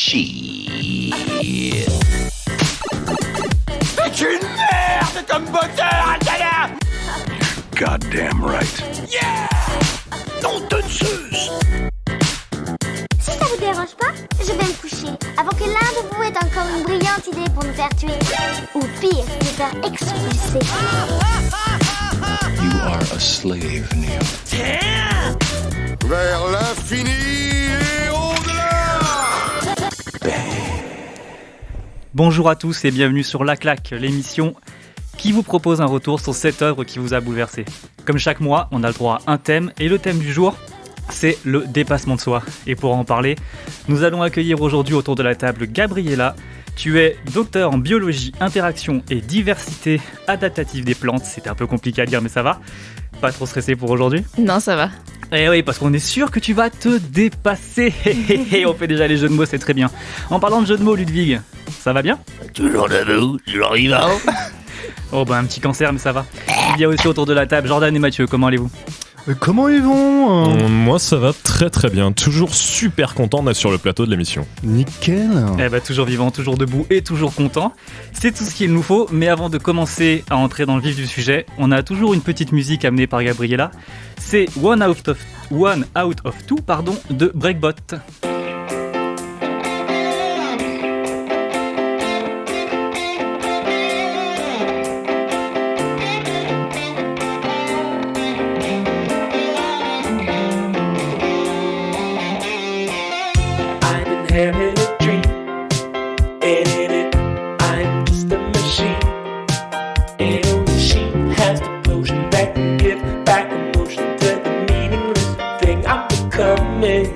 Shit. C'est une merde comme moteur, Atala. Goddamn right. Yeah. Non de Zeus. Si ça vous dérange pas, je vais me coucher avant que l'un de vous ait encore une brillante idée pour nous faire tuer. Ou pire, nous faire expulser. You are a slave, Neo. Vers l'infini et au-delà. Bonjour à tous et bienvenue sur La Claque, l'émission qui vous propose un retour sur cette œuvre qui vous a bouleversé. Comme chaque mois, on a le droit à un thème et le thème du jour, c'est le dépassement de soi. Et pour en parler, nous allons accueillir aujourd'hui autour de la table Gabriella. Tu es docteur en biologie, interaction et diversité adaptative des plantes. C'était un peu compliqué à dire mais ça va. Pas trop stressé pour aujourd'hui ? Non, ça va. Eh oui, parce qu'on est sûr que tu vas te dépasser. On fait déjà les jeux de mots, c'est très bien. En parlant de jeux de mots, Ludwig, ça va bien ? Toujours debout, toujours vivant. Oh bah un petit cancer, mais ça va. Il y a aussi autour de la table Jordan et Mathieu, comment allez-vous ? Comment ils vont Moi ça va très très bien, toujours super content d'être sur le plateau de l'émission. Nickel. Eh bah toujours vivant, toujours debout et toujours content. C'est tout ce qu'il nous faut, mais avant de commencer à entrer dans le vif du sujet, on a toujours une petite musique amenée par Gabriella. C'est One Out of Two de Breakbot. Having a dream, and in it, I'm just a machine. And only she has the potion that can give back emotion to the meaningless thing I'm becoming.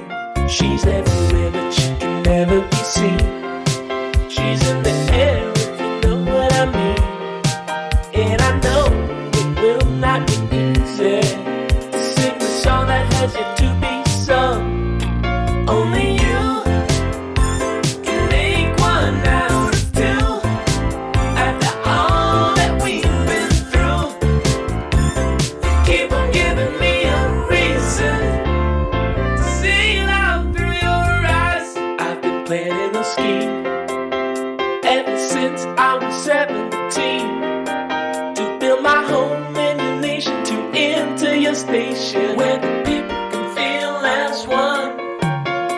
She's everywhere, but she can never be seen. She's in the air, if you know what I mean. And I know it will not be easy to sing the song that has yet to be sung. Only you. Planning a scheme ever since I was 17 to build my home in your nation, to enter your station where the people can feel as one.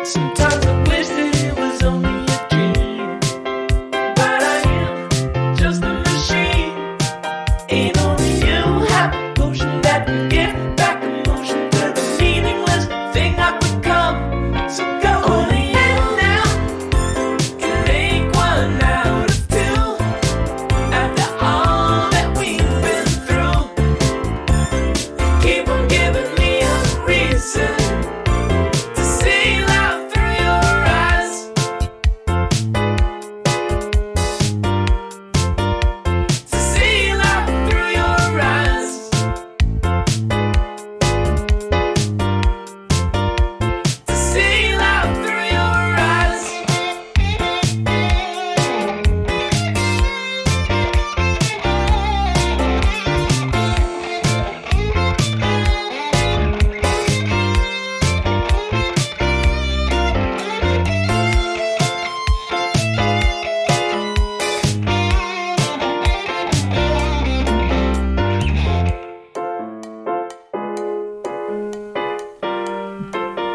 Sometimes I wish that it was only a dream, but I am just a machine. Ain't only you have a potion that can give back emotion to the meaningless thing I've become. So go only.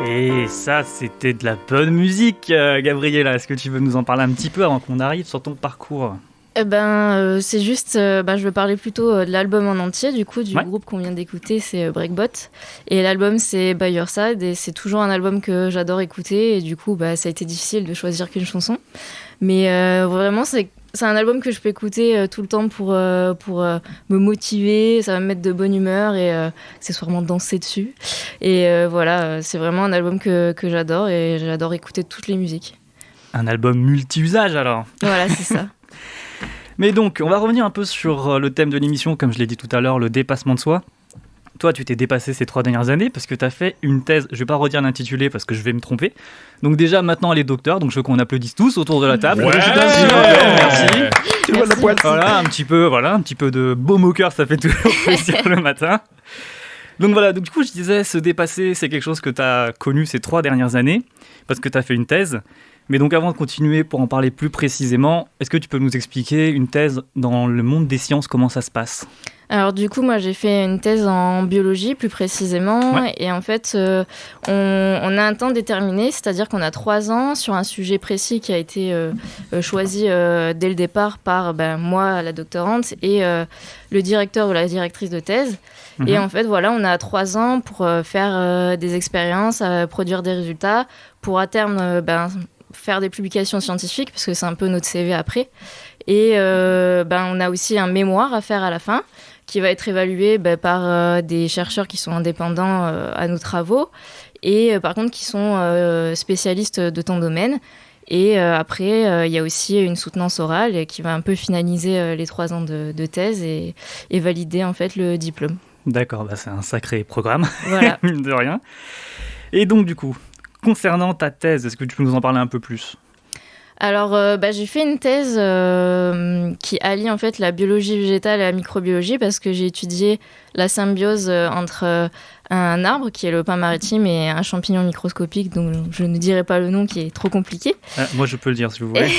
Et ça, c'était de la bonne musique, Gabriella. Est-ce que tu veux nous en parler un petit peu avant qu'on arrive sur ton parcours ? C'est juste, je vais parler plutôt de l'album en entier, du coup, du groupe qu'on vient d'écouter, c'est Breakbot. Et l'album, c'est By Your Side, et c'est toujours un album que j'adore écouter, et du coup, ça a été difficile de choisir qu'une chanson. Mais vraiment, c'est un album que je peux écouter tout le temps pour me motiver, ça va me mettre de bonne humeur et accessoirement danser dessus. Et voilà, c'est vraiment un album que j'adore, et j'adore écouter toutes les musiques. Un album multi-usage alors. Voilà, c'est ça. Mais donc, on va revenir un peu sur le thème de l'émission, comme je l'ai dit tout à l'heure, le dépassement de soi. Toi, tu t'es dépassé ces 3 dernières années parce que tu as fait une thèse, je vais pas redire l'intitulé parce que je vais me tromper. Donc déjà, maintenant, elle est docteur, donc je veux qu'on applaudisse tous autour de la table. Ouais, merci. Tu vois la pointe. Voilà, un petit peu de baume au cœur, ça fait toujours plaisir le matin. Donc voilà, donc du coup, je disais, se dépasser, c'est quelque chose que tu as connu ces 3 dernières années parce que tu as fait une thèse. Mais donc avant de continuer, pour en parler plus précisément, est-ce que tu peux nous expliquer une thèse dans le monde des sciences, comment ça se passe ? Alors du coup, moi j'ai fait une thèse en biologie plus précisément, Ouais. et en fait on a un temps déterminé, c'est-à-dire qu'on a 3 ans sur un sujet précis qui a été choisi dès le départ par moi, la doctorante, et le directeur ou la directrice de thèse. Mhm. Et en fait voilà, on a 3 ans pour faire des expériences, produire des résultats, pour à terme faire des publications scientifiques, parce que c'est un peu notre CV après. Et on a aussi un mémoire à faire à la fin, qui va être évalué par des chercheurs qui sont indépendants à nos travaux, et par contre qui sont spécialistes de ton domaine. Et après, il y a aussi une soutenance orale qui va un peu finaliser les 3 ans de thèse et valider en fait le diplôme. D'accord, c'est un sacré programme, Voilà. mine de rien. Et donc du coup, concernant ta thèse, est-ce que tu peux nous en parler un peu plus ? Alors, j'ai fait une thèse qui allie en fait la biologie végétale et la microbiologie, parce que j'ai étudié la symbiose entre un arbre qui est le pin maritime et un champignon microscopique dont je ne dirai pas le nom, qui est trop compliqué. Moi, je peux le dire si vous voulez.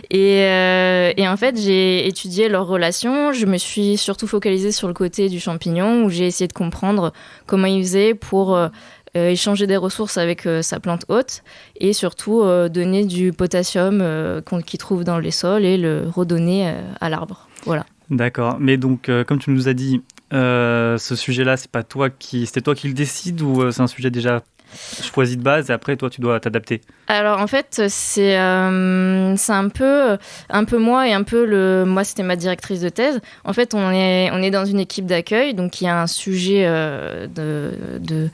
Et en fait, j'ai étudié leurs relations. Je me suis surtout focalisée sur le côté du champignon, où j'ai essayé de comprendre comment il faisait pour échanger des ressources avec sa plante hôte, et surtout donner du potassium qu'il trouve dans les sols et le redonner à l'arbre. Voilà. D'accord, mais donc comme tu nous as dit, ce sujet-là, c'était toi qui le décides, ou c'est un sujet déjà choisi de base et après toi tu dois t'adapter? Alors en fait c'est un peu moi et un peu moi c'était ma directrice de thèse. En fait on est dans une équipe d'accueil, donc il y a un sujet de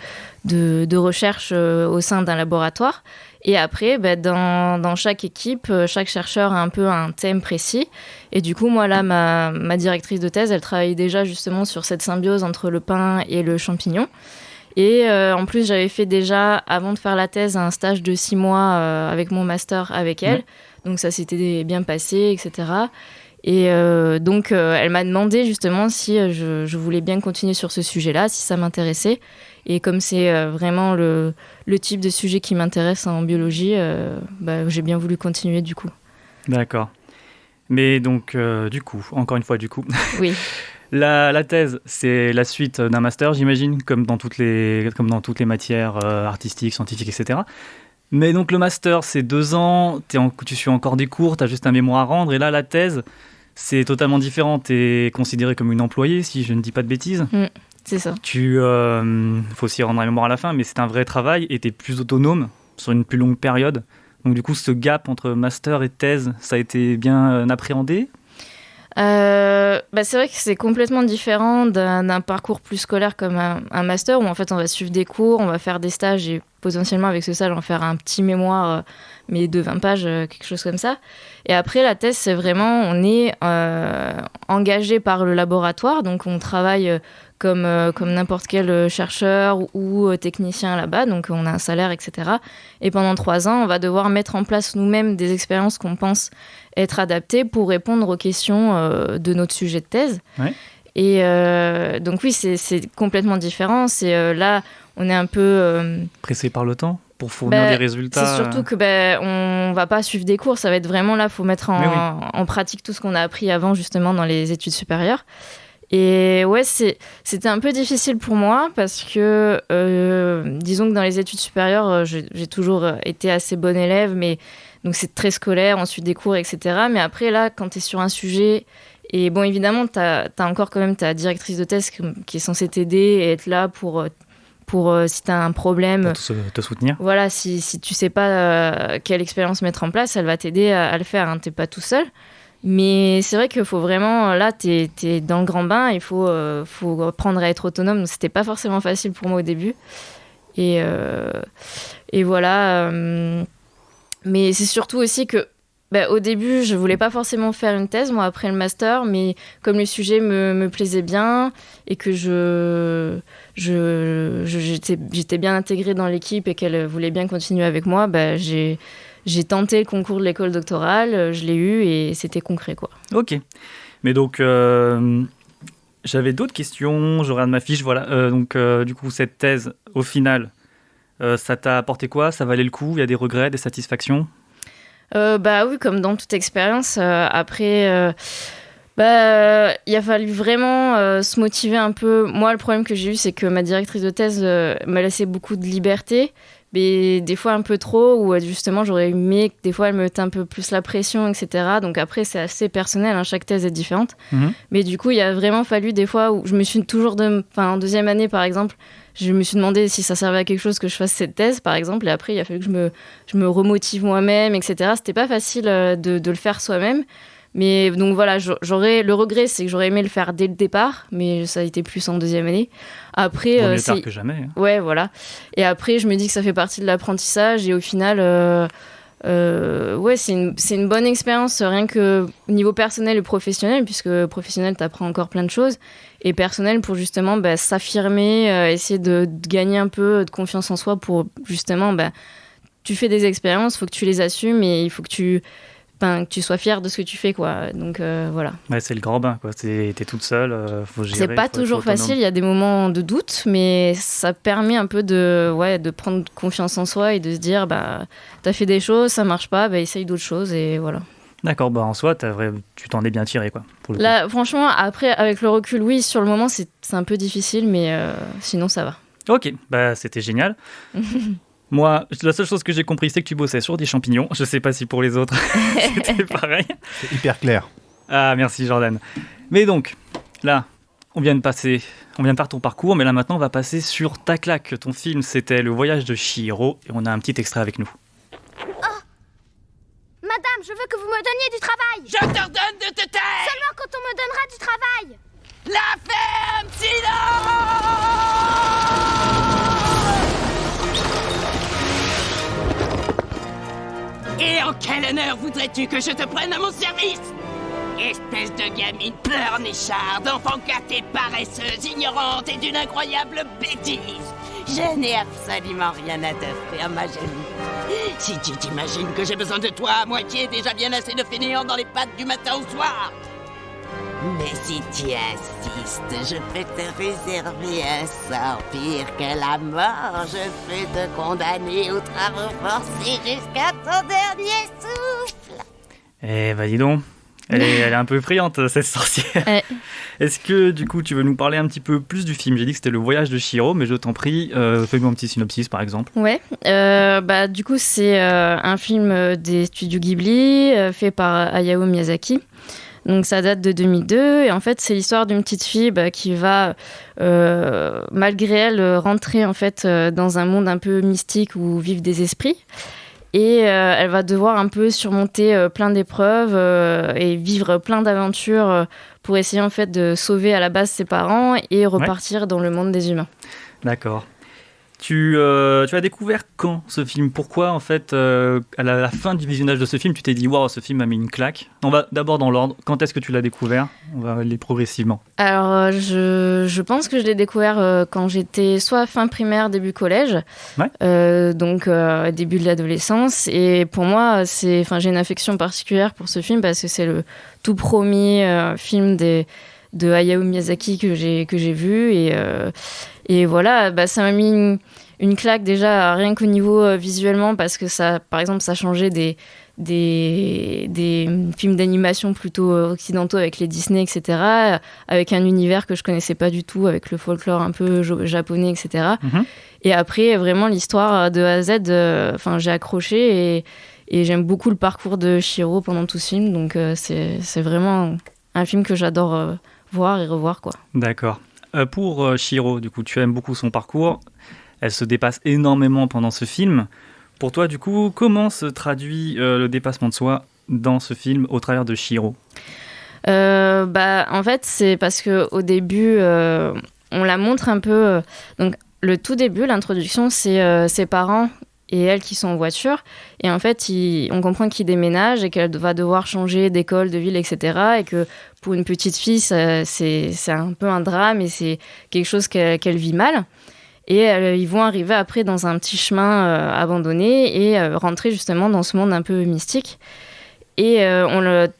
recherche au sein d'un laboratoire. Et après, dans chaque équipe, chaque chercheur a un peu un thème précis. Et du coup, moi, là, ma directrice de thèse, elle travaille déjà justement sur cette symbiose entre le pin et le champignon. Et en plus, j'avais fait déjà, avant de faire la thèse, un stage de 6 mois avec mon master avec elle. Donc ça s'était bien passé, etc. Et donc, elle m'a demandé justement si je voulais bien continuer sur ce sujet-là, si ça m'intéressait. Et comme c'est vraiment le type de sujet qui m'intéresse en biologie, j'ai bien voulu continuer du coup. D'accord. Mais donc, encore une fois, oui. La thèse, c'est la suite d'un master, j'imagine, comme dans toutes les matières artistiques, scientifiques, etc. Mais donc le master, c'est 2 ans, tu suis encore des cours, tu as juste un mémoire à rendre, et là, la thèse, c'est totalement différent. Tu es considéré comme une employée, si je ne dis pas de bêtises. C'est ça. Faut aussi rendre un mémoire à la fin, mais c'est un vrai travail et tu es plus autonome sur une plus longue période. Donc du coup, ce gap entre master et thèse, ça a été bien appréhendé? C'est vrai que c'est complètement différent d'un parcours plus scolaire comme un master, où en fait on va suivre des cours, on va faire des stages et potentiellement avec ce stage on va faire un petit mémoire mais de 20 pages, quelque chose comme ça. Et après la thèse, c'est vraiment, on est engagé par le laboratoire, donc on travaille comme n'importe quel chercheur ou technicien là-bas, donc on a un salaire, etc. Et pendant 3 ans, on va devoir mettre en place nous-mêmes des expériences qu'on pense être adaptées pour répondre aux questions de notre sujet de thèse. Ouais. Et donc oui, c'est complètement différent. C'est là, on est un peu pressé par le temps pour fournir des résultats. C'est surtout que on va pas suivre des cours, ça va être vraiment là, faut mettre en pratique tout ce qu'on a appris avant justement dans les études supérieures. Et ouais, c'était un peu difficile pour moi parce que disons que dans les études supérieures, j'ai toujours été assez bonne élève, mais donc c'est très scolaire, on suit des cours, etc. Mais après là, quand tu es sur un sujet, et bon évidemment, t'as encore quand même ta directrice de thèse qui est censée t'aider et être là pour si tu as un problème, pour te soutenir. Voilà, si tu sais pas quelle expérience mettre en place, elle va t'aider à le faire, hein, t'es pas tout seul. Mais c'est vrai qu'il faut vraiment, là, t'es dans le grand bain, il faut apprendre à être autonome. Donc c'était pas forcément facile pour moi au début. Et voilà. Mais c'est surtout aussi que, au début, je voulais pas forcément faire une thèse, moi, après le master, mais comme le sujet me plaisait bien et que j'étais bien intégrée dans l'équipe et qu'elle voulait bien continuer avec moi, j'ai tenté le concours de l'école doctorale, je l'ai eu et c'était concret, quoi. Ok. Mais donc, j'avais d'autres questions, je regarde ma fiche, voilà. Du coup, cette thèse, au final, Ça t'a apporté quoi? Ça valait le coup? Il y a des regrets, des satisfactions? Bah oui, comme dans toute expérience. Après, il a fallu vraiment se motiver un peu. Moi, le problème que j'ai eu, c'est que ma directrice de thèse m'a laissé beaucoup de liberté, mais des fois un peu trop, où justement j'aurais aimé que des fois elle me mette un peu plus la pression, etc. Donc après, c'est assez personnel, hein, chaque thèse est différente. Mais du coup, il a vraiment fallu des fois où je me suis toujours... en deuxième année, par exemple, je me suis demandé si ça servait à quelque chose que je fasse cette thèse, par exemple, et après, il a fallu que je me remotive moi-même, etc. C'était pas facile de le faire soi-même. Mais donc voilà, le regret, c'est que j'aurais aimé le faire dès le départ, mais ça a été plus en deuxième année. Après, mieux tard que jamais. Hein. Ouais, voilà. Et après, je me dis que ça fait partie de l'apprentissage, et au final, c'est une bonne expérience, rien que au niveau personnel et professionnel, puisque professionnel, t'apprends encore plein de choses, et personnel pour justement s'affirmer, essayer de gagner un peu de confiance en soi pour justement, tu fais des expériences, il faut que tu les assumes, et il faut que tu sois fier de ce que tu fais, quoi. Donc voilà. Ouais, c'est le grand bain, quoi. T'es toute seule, faut gérer. C'est pas toujours facile, il y a des moments de doute, mais ça permet un peu de prendre confiance en soi et de se dire, t'as fait des choses, ça marche pas, essaye d'autres choses, et voilà. D'accord, en soi, tu t'en es bien tiré, quoi. Pour le Là, franchement, après, avec le recul, oui, sur le moment, c'est un peu difficile, mais sinon, ça va. Ok, c'était génial. Moi, la seule chose que j'ai compris, c'est que tu bossais sur des champignons. Je sais pas si pour les autres, c'était pareil. C'est hyper clair. Ah, merci Jordan. Mais donc, là, on vient de faire ton parcours, mais là maintenant, on va passer sur ta claque. Ton film, c'était Le Voyage de Chihiro, et on a un petit extrait avec nous. Oh, madame, je veux que vous me donniez du travail. Je t'ordonne de te taire. Seulement quand on me donnera du travail. La ferme, silence. Et en quel honneur voudrais-tu que je te prenne à mon service? Espèce de gamine pleurnicharde, enfant gâtée, paresseuse, ignorante et d'une incroyable bêtise. Je n'ai absolument rien à t'offrir, ma jolie. Si tu t'imagines que j'ai besoin de toi à moitié, déjà bien assez de fainéants dans les pattes du matin au soir. Mais si tu insistes, je peux te réserver un sort pire que la mort. Je peux te condamner aux travaux forcés jusqu'à ton dernier souffle. Eh dis donc, elle est un peu friande, cette sorcière. Ouais. Est-ce que, du coup, tu veux nous parler un petit peu plus du film? J'ai dit que c'était Le Voyage de Chihiro, mais je t'en prie, fais-nous un petit synopsis, par exemple. Ouais, du coup, c'est un film des studios Ghibli, fait par Hayao Miyazaki. Donc ça date de 2002, et en fait c'est l'histoire d'une petite fille qui va, malgré elle, rentrer en fait dans un monde un peu mystique où vivent des esprits, et elle va devoir un peu surmonter plein d'épreuves et vivre plein d'aventures pour essayer en fait de sauver à la base ses parents et repartir dans le monde des humains. D'accord. Tu as découvert quand ce film? Pourquoi, en fait, à la fin du visionnage de ce film, tu t'es dit « Waouh, ce film m'a mis une claque ». On va d'abord dans l'ordre. Quand est-ce que tu l'as découvert? On va aller progressivement. Alors, je pense que je l'ai découvert quand j'étais soit fin primaire, début collège, donc début de l'adolescence. Et pour moi, j'ai une affection particulière pour ce film parce que c'est le tout premier film de Hayao Miyazaki que j'ai vu, et voilà, ça m'a mis une claque déjà rien qu'au niveau visuellement, parce que ça, par exemple, ça changeait des films d'animation plutôt occidentaux avec les Disney, etc., avec un univers que je connaissais pas du tout, avec le folklore un peu japonais, etc. Mm-hmm. Et après, vraiment, l'histoire de A à Z, j'ai accroché, et j'aime beaucoup le parcours de Chihiro pendant tout ce film, donc c'est vraiment un film que j'adore voir et revoir, quoi. D'accord. Pour Chihiro, du coup, tu aimes beaucoup son parcours. Elle se dépasse énormément pendant ce film. Pour toi, du coup, comment se traduit le dépassement de soi dans ce film au travers de Chihiro? En fait, c'est parce qu'au début, on la montre un peu... donc, le tout début, l'introduction, c'est ses parents et elle qui sont en voiture. Et en fait, on comprend qu'ils déménagent et qu'elle va devoir changer d'école, de ville, etc. Et que pour une petite fille, c'est un peu un drame et c'est quelque chose qu'elle vit mal. Et ils vont arriver après dans un petit chemin abandonné et rentrer justement dans ce monde un peu mystique. Et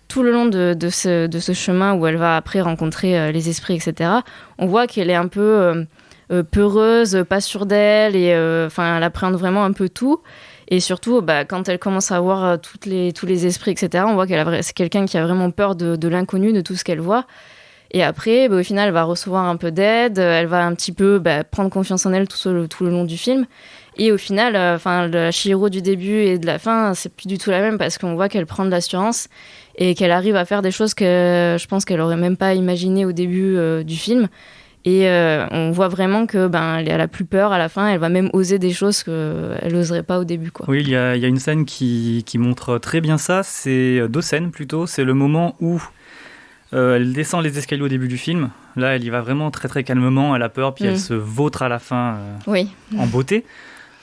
tout le long de ce chemin où elle va après rencontrer les esprits, etc., on voit qu'elle est un peu peureuse, pas sûre d'elle, et elle appréhende vraiment un peu tout. Et surtout, quand elle commence à voir tous les esprits, etc., on voit c'est quelqu'un qui a vraiment peur de l'inconnu, de tout ce qu'elle voit. Et après, au final, elle va recevoir un peu d'aide, elle va un petit peu prendre confiance en elle tout le long du film. Et au final, la Chihiro du début et de la fin, c'est plus du tout la même parce qu'on voit qu'elle prend de l'assurance et qu'elle arrive à faire des choses que je pense qu'elle aurait même pas imaginées au début du film. Et on voit vraiment que elle a plus peur à la fin, elle va même oser des choses qu'elle n'oserait pas au début, quoi. Oui, il y a une scène qui montre très bien ça, c'est 2 scènes plutôt, c'est le moment où elle descend les escaliers au début du film, là elle y va vraiment très très calmement, elle a peur, puis elle se vautre à la fin en beauté,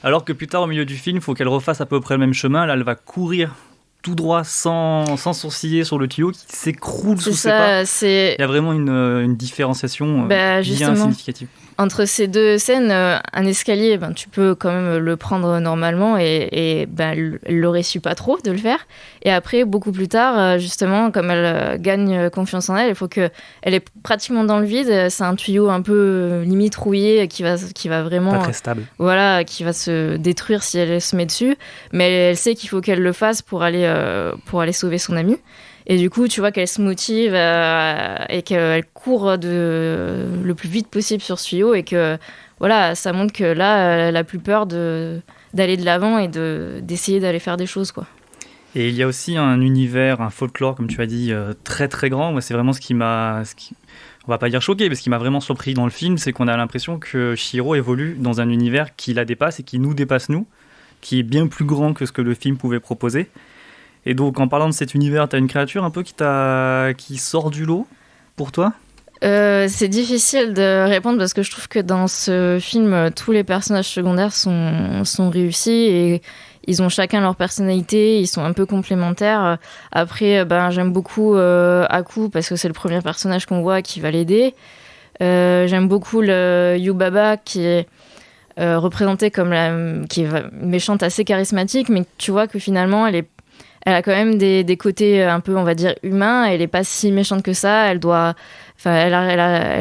alors que plus tard au milieu du film, il faut qu'elle refasse à peu près le même chemin, là elle va courir tout droit sans sourciller sur le tuyau qui s'écroule sous ses pas. Il y a vraiment une différenciation bien significative. Entre ces 2 scènes, un escalier, tu peux quand même le prendre normalement et elle l'aurait su pas trop de le faire. Et après, beaucoup plus tard, justement, comme elle gagne confiance en elle, il faut qu'elle est pratiquement dans le vide. C'est un tuyau un peu limite rouillé qui va vraiment... Pas très stable. Voilà, qui va se détruire si elle se met dessus. Mais elle sait qu'il faut qu'elle le fasse pour aller sauver son amie. Et du coup, tu vois qu'elle se motive et qu'elle court le plus vite possible sur ce tuyau et que voilà, ça montre que là, elle a plus peur d'aller de l'avant et d'essayer d'aller faire des choses, quoi. Et il y a aussi un univers, un folklore, comme tu as dit, très très grand. Moi, c'est vraiment ce qui m'a... on va pas dire choqué, mais ce qui m'a vraiment surpris dans le film, c'est qu'on a l'impression que Chihiro évolue dans un univers qui la dépasse et qui nous dépasse nous, qui est bien plus grand que ce que le film pouvait proposer. Et donc, en parlant de cet univers, t'as une créature un peu qui sort du lot pour toi ? C'est difficile de répondre parce que je trouve que dans ce film, tous les personnages secondaires sont réussis et ils ont chacun leur personnalité, ils sont un peu complémentaires. Après, j'aime beaucoup Aku parce que c'est le premier personnage qu'on voit qui va l'aider. J'aime beaucoup le Yubaba qui est représentée comme qui est méchante assez charismatique, mais tu vois que finalement, elle a quand même des côtés un peu, on va dire, humains. Elle est pas si méchante que ça. Elle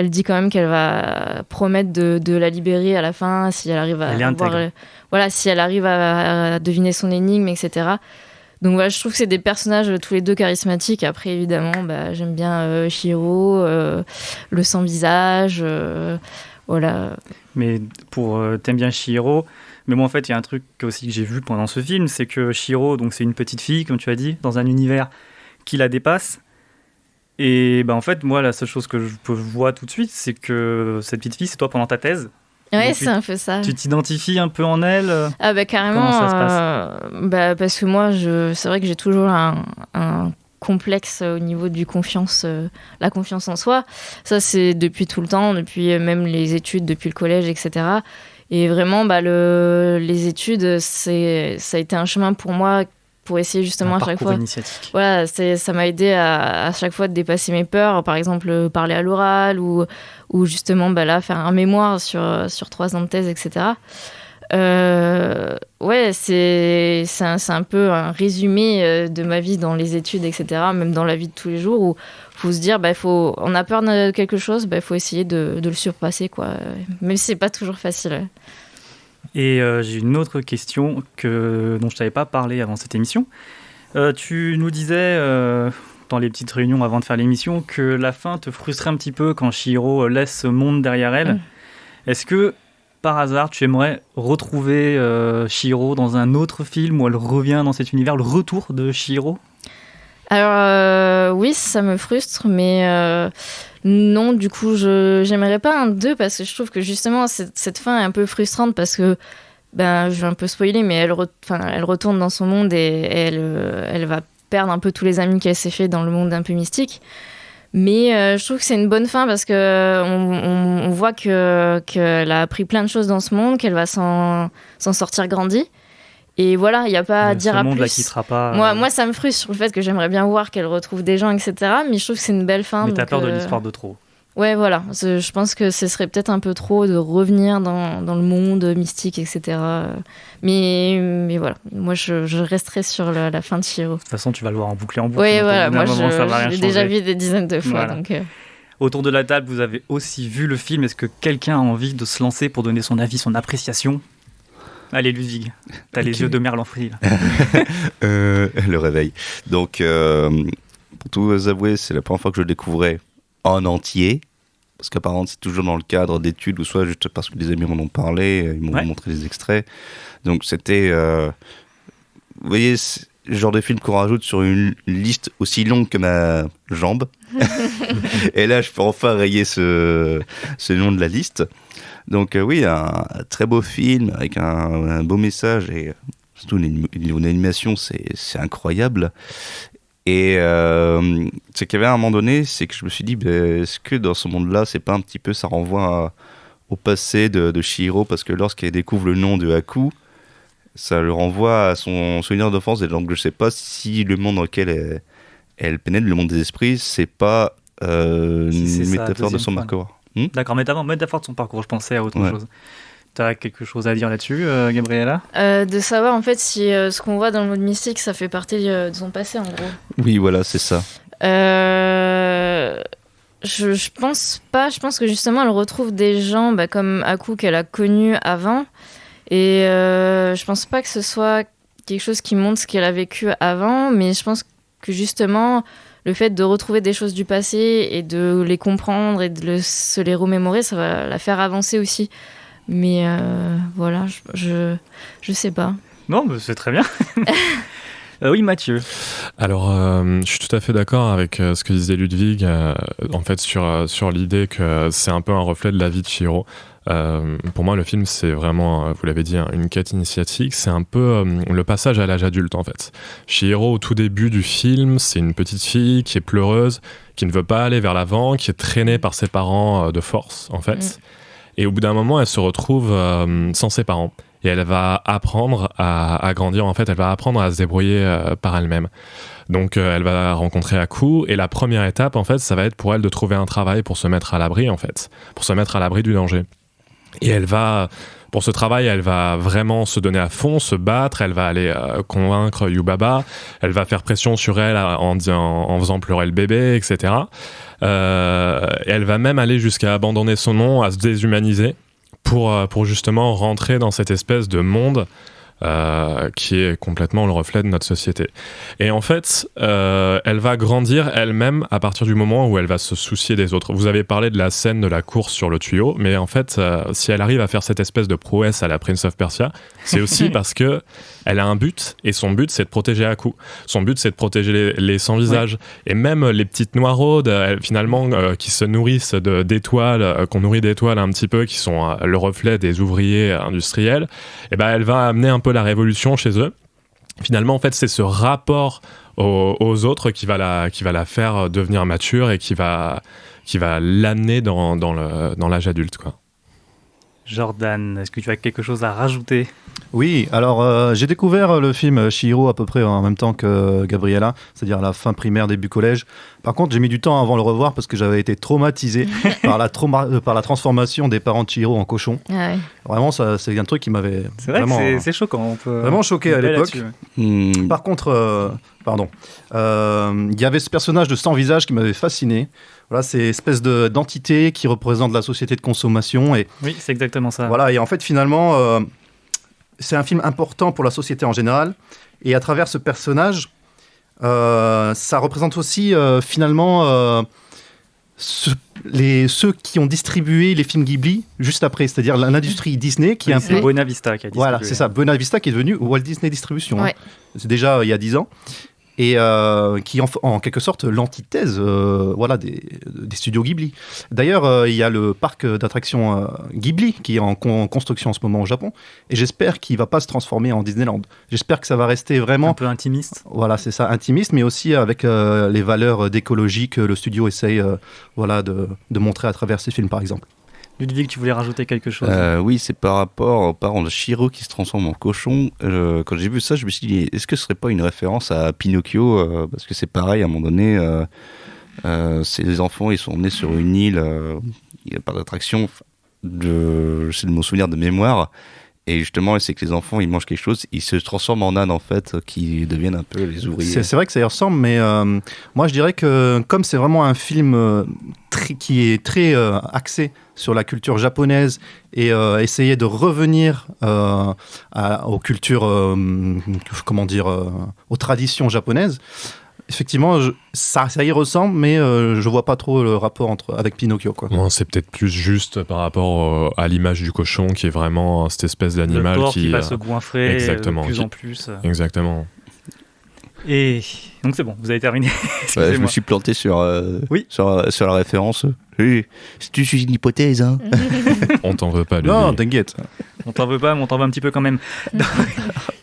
dit quand même qu'elle va promettre de la libérer à la fin si elle arrive si elle arrive à deviner son énigme, etc. Donc voilà, je trouve que c'est des personnages tous les deux charismatiques. Après, évidemment, j'aime bien Chihiro, le sans-visage, voilà. Mais t'aimes bien Chihiro. Mais moi, en fait, il y a un truc aussi que j'ai vu pendant ce film, c'est que Chihiro, donc c'est une petite fille, comme tu as dit, dans un univers qui la dépasse. Et en fait, moi, la seule chose que je vois tout de suite, c'est que cette petite fille, c'est toi pendant ta thèse. Ouais, c'est un peu ça. Tu t'identifies un peu en elle ? Ah carrément. Comment ça se passe ? Parce que moi, c'est vrai que j'ai toujours un complexe au niveau du la confiance en soi. Ça, c'est depuis tout le temps, depuis même les études, depuis le collège, etc. Et vraiment, les études, ça a été un chemin pour moi pour essayer justement à chaque fois. Initiatique. Voilà, ça m'a aidé à chaque fois de dépasser mes peurs. Par exemple, parler à l'oral ou justement faire un mémoire sur 3 ans de thèse, etc. C'est un peu un résumé de ma vie dans les études, etc. Même dans la vie de tous les jours où faut se dire, on a peur de quelque chose, faut essayer de le surpasser, quoi. Même si c'est pas toujours facile. Et j'ai une autre question dont je t'avais pas parlé avant cette émission. Tu nous disais dans les petites réunions avant de faire l'émission que la fin te frustrait un petit peu quand Chihiro laisse ce monde derrière elle. Est-ce que par hasard tu aimerais retrouver Chihiro dans un autre film où elle revient dans cet univers, le retour de Chihiro ? Alors oui, ça me frustre, mais non, du coup, j'aimerais pas un 2 parce que je trouve que justement cette fin est un peu frustrante parce que je vais un peu spoiler, mais elle retourne dans son monde et elle va perdre un peu tous les amis qu'elle s'est fait dans le monde un peu mystique. Mais je trouve que c'est une bonne fin parce que on voit qu'elle a appris plein de choses dans ce monde, qu'elle va s'en sortir grandie. Et voilà, il n'y a pas à dire à plus. Ce monde la quittera pas. Moi, ça me frustre sur le fait que j'aimerais bien voir qu'elle retrouve des gens, etc. Mais je trouve que c'est une belle fin. Mais t'as peur de l'histoire de trop. Ouais, voilà. Je pense que ce serait peut-être un peu trop de revenir dans le monde mystique, etc. Mais voilà, moi, je resterai sur la fin de Chihiro. De toute façon, tu vas le voir en boucle et en boucle. Oui, voilà. Moi, je j'ai déjà vu des dizaines de fois. Voilà. Donc, Autour de la table, vous avez aussi vu le film. Est-ce que quelqu'un a envie de se lancer pour donner son avis, son appréciation ? Allez, Ludwig, t'as les yeux de Merlan Free. Le réveil. Donc, pour tout vous avouer, c'est la première fois que je le découvrais en entier. Parce qu'apparemment, c'est toujours dans le cadre d'études, ou soit juste parce que des amis m'en ont parlé, ils m'ont montré des extraits. Donc, c'était... vous voyez, c'est le genre de film qu'on rajoute sur une liste aussi longue que ma jambe. Et là, je peux enfin rayer ce nom de la liste. Donc oui, un très beau film avec un beau message et surtout une animation, c'est incroyable. Et ce qu'il y avait à un moment donné, c'est que je me suis dit, est-ce que dans ce monde-là, c'est pas un petit peu, ça renvoie au passé de Chihiro, parce que lorsqu'elle découvre le nom de Haku, ça le renvoie à son souvenir d'enfance. Et donc je sais pas si le monde dans lequel elle pénètre, le monde des esprits, c'est pas une métaphore de son parcours. D'accord, métaphore de son parcours, je pensais à autre chose. Tu as quelque chose à dire là-dessus, Gabriella ? De savoir en fait si ce qu'on voit dans le monde mystique, ça fait partie de son passé en gros. Oui, voilà, c'est ça. Je pense pas, je pense que justement elle retrouve des gens comme Haku qu'elle a connus avant. Et je pense pas que ce soit quelque chose qui montre ce qu'elle a vécu avant, mais je pense que justement... Le fait de retrouver des choses du passé et de les comprendre et de se les remémorer, ça va la faire avancer aussi. Mais voilà, je sais pas. Non, mais c'est très bien. Oui, Mathieu. Alors, je suis tout à fait d'accord avec ce que disait Ludwig, en fait, sur l'idée que c'est un peu un reflet de la vie de Chihiro. Pour moi, le film, c'est vraiment, vous l'avez dit, une quête initiatique. C'est un peu le passage à l'âge adulte, en fait. Chihiro, au tout début du film, c'est une petite fille qui est pleureuse, qui ne veut pas aller vers l'avant, qui est traînée par ses parents de force, en fait. Et au bout d'un moment, elle se retrouve sans ses parents. Et elle va apprendre à grandir, en fait. Elle va apprendre à se débrouiller par elle-même. Donc, elle va rencontrer Haku. Et la première étape, en fait, ça va être pour elle de trouver un travail pour se mettre à l'abri, en fait. Pour se mettre à l'abri du danger. Et elle va, pour ce travail, elle va vraiment se donner à fond, se battre, elle va aller convaincre Yubaba, elle va faire pression sur elle en faisant pleurer le bébé, etc. Et elle va même aller jusqu'à abandonner son nom, à se déshumaniser, pour justement rentrer dans cette espèce de monde qui est complètement le reflet de notre société. Et en fait, elle va grandir elle-même à partir du moment où elle va se soucier des autres. Vous avez parlé de la scène de la course sur le tuyau, mais en fait, si elle arrive à faire cette espèce de prouesse à la Prince of Persia, c'est aussi parce que elle a un but, et son but, c'est de protéger Haku. Son but, c'est de protéger les sans-visage. Et même les petites noiraudes, finalement, qui se nourrissent d'étoiles, qu'on nourrit d'étoiles un petit peu, qui sont le reflet des ouvriers industriels, et ben, elle va amener un peu la révolution chez eux. Finalement, en fait, c'est ce rapport aux autres qui va la faire devenir mature et qui va l'amener dans l'âge adulte, quoi. Jordan, est-ce que tu as quelque chose à rajouter ? Oui, alors j'ai découvert le film Chihiro à peu près en même temps que Gabriella, c'est-à-dire à la fin primaire, début collège. Par contre, j'ai mis du temps avant de le revoir parce que j'avais été traumatisé par la transformation des parents de Chihiro en cochons. Ah ouais. Vraiment, c'est un truc qui m'avait vraiment, c'est choquant. On peut vraiment choqué à l'époque. Par contre, il y avait ce personnage de sans visage qui m'avait fasciné. Voilà, c'est une espèce d'entité qui représente la société de consommation. Oui, c'est exactement ça. Voilà, et en fait, finalement, c'est un film important pour la société en général. Et à travers ce personnage, ça représente aussi, finalement, ceux qui ont distribué les films Ghibli juste après, c'est-à-dire l'industrie Disney qui est un peu... C'est Buena Vista qui a distribué. Voilà, c'est ça, Buena Vista qui est devenu Walt Disney Distribution. Ouais. C'est déjà il y a 10 ans. Et qui en quelque sorte l'antithèse des studios Ghibli. D'ailleurs, il y a le parc d'attractions Ghibli qui est en construction en ce moment au Japon, et j'espère qu'il ne va pas se transformer en Disneyland. J'espère que ça va rester vraiment... Un peu intimiste. Voilà, c'est ça, intimiste, mais aussi avec les valeurs d'écologie que le studio essaye de montrer à travers ses films, par exemple. Ludwig, tu voulais rajouter quelque chose ? Oui, c'est par rapport aux parents de Chihiro qui se transforme en cochon. Quand j'ai vu ça, je me suis dit, est-ce que ce serait pas une référence à Pinocchio parce que c'est pareil, à un moment donné, ces enfants, ils sont nés sur une île, il n'y a pas d'attraction, c'est de mon souvenir de mémoire, Et justement, c'est que les enfants, ils mangent quelque chose, ils se transforment en ânes, en fait, qui deviennent un peu les ouvriers. C'est vrai que ça y ressemble, mais moi je dirais que comme c'est vraiment un film qui est très axé sur la culture japonaise et essayer de revenir aux cultures, aux traditions japonaises, effectivement, ça y ressemble, mais je vois pas trop le rapport avec Pinocchio, quoi. Non, c'est peut-être plus juste par rapport à l'image du cochon, qui est vraiment cette espèce d'animal le porc qui va se goinfrer de plus en plus. Exactement. Et donc c'est bon, vous avez terminé. Ouais, je me suis planté sur la référence. Oui, c'est juste une hypothèse. Hein. On t'en veut pas, lui. Non, t'inquiète. On t'en veut pas, mais on t'en veut un petit peu quand même.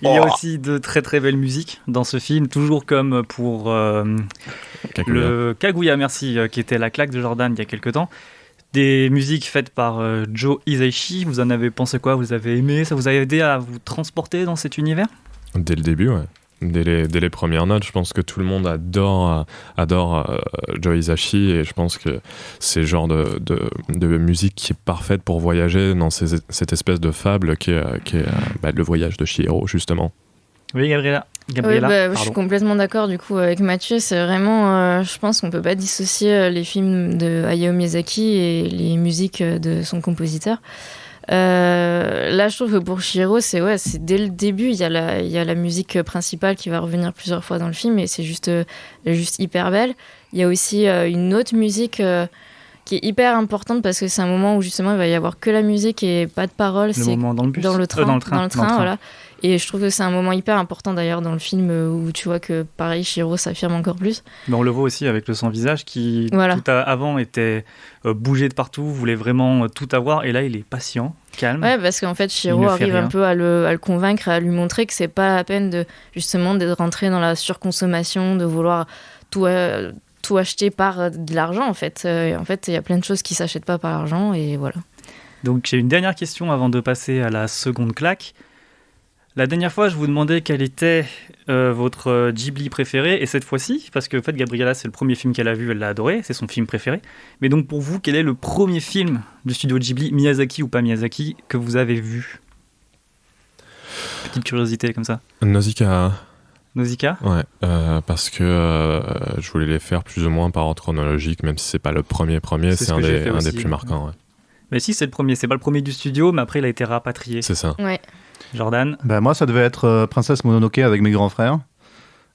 Il y a aussi de très très belles musiques dans ce film, toujours comme pour le Kaguya, merci, qui était la claque de Jordan il y a quelques temps. Des musiques faites par Joe Hisaishi. Vous en avez pensé quoi? Vous avez aimé? Ça vous a aidé à vous transporter dans cet univers? Dès le début, ouais. Dès les premières notes, je pense que tout le monde adore Joe Hisaishi, et je pense que c'est le genre de musique qui est parfaite pour voyager dans cette espèce de fable qui est le voyage de Chihiro, justement. Oui, Gabriella. Oui, je suis complètement d'accord du coup avec Mathieu. C'est vraiment, je pense qu'on peut pas dissocier les films de Hayao Miyazaki et les musiques de son compositeur. Là, je trouve que pour Chihiro, c'est dès le début, il y a la musique principale qui va revenir plusieurs fois dans le film, et c'est juste hyper belle. Il y a aussi une autre musique qui est hyper importante, parce que c'est un moment où justement il va y avoir que la musique et pas de paroles. C'est moment dans le bus. Dans le train, voilà. Et je trouve que c'est un moment hyper important d'ailleurs dans le film, où tu vois que pareil, Chihiro s'affirme encore plus. Mais on le voit aussi avec le sans-visage qui avant était bougé de partout, voulait vraiment tout avoir, et là il est patient, calme. Ouais, parce qu'en fait Chihiro arrive un peu à le convaincre, à lui montrer que c'est pas la peine de rentrer dans la surconsommation, de vouloir tout acheter par de l'argent en fait. En fait, il y a plein de choses qui s'achètent pas par l'argent, et voilà. Donc j'ai une dernière question avant de passer à la seconde claque. La dernière fois, je vous demandais quel était votre Ghibli préféré, et cette fois-ci, parce que en fait, Gabriella, c'est le premier film qu'elle a vu, elle l'a adoré, c'est son film préféré. Mais donc pour vous, quel est le premier film du studio Ghibli, Miyazaki ou pas Miyazaki, que vous avez vu? Petite curiosité comme ça. Nausicaa. Ouais, parce que je voulais les faire plus ou moins par ordre chronologique, même si c'est pas le premier, c'est un des plus marquants. Ouais. Mais si, c'est le premier, c'est pas le premier du studio, mais après il a été rapatrié. C'est ça. Ouais. Jordan? Moi, ça devait être Princesse Mononoke avec mes grands frères.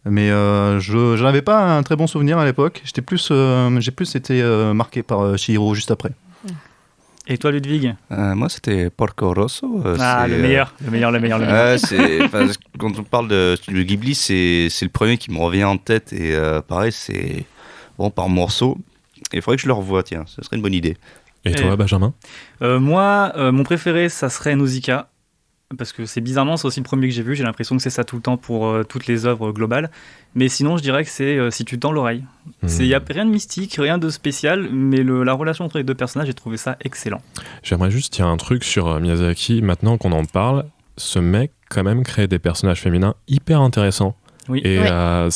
Mais je n'avais pas un très bon souvenir à l'époque. J'ai plus été marqué par Chihiro juste après. Et toi, Ludwig? Moi, c'était Porco Rosso. Le meilleur. Quand on parle de studio Ghibli, c'est le premier qui me revient en tête. Et pareil, c'est bon par morceaux. Et il faudrait que je le revoie, tiens, ce serait une bonne idée. Et toi, Benjamin? Moi, mon préféré, ça serait Nausicaa. Parce que c'est aussi le premier que j'ai vu. J'ai l'impression que c'est ça tout le temps pour toutes les œuvres globales. Mais sinon, je dirais que c'est Si tu tends l'oreille. Il n'y a rien de mystique, rien de spécial, mais la relation entre les deux personnages, j'ai trouvé ça excellent. J'aimerais juste dire un truc sur Miyazaki. Maintenant qu'on en parle, ce mec, quand même, crée des personnages féminins hyper intéressants. Oui. Et il y a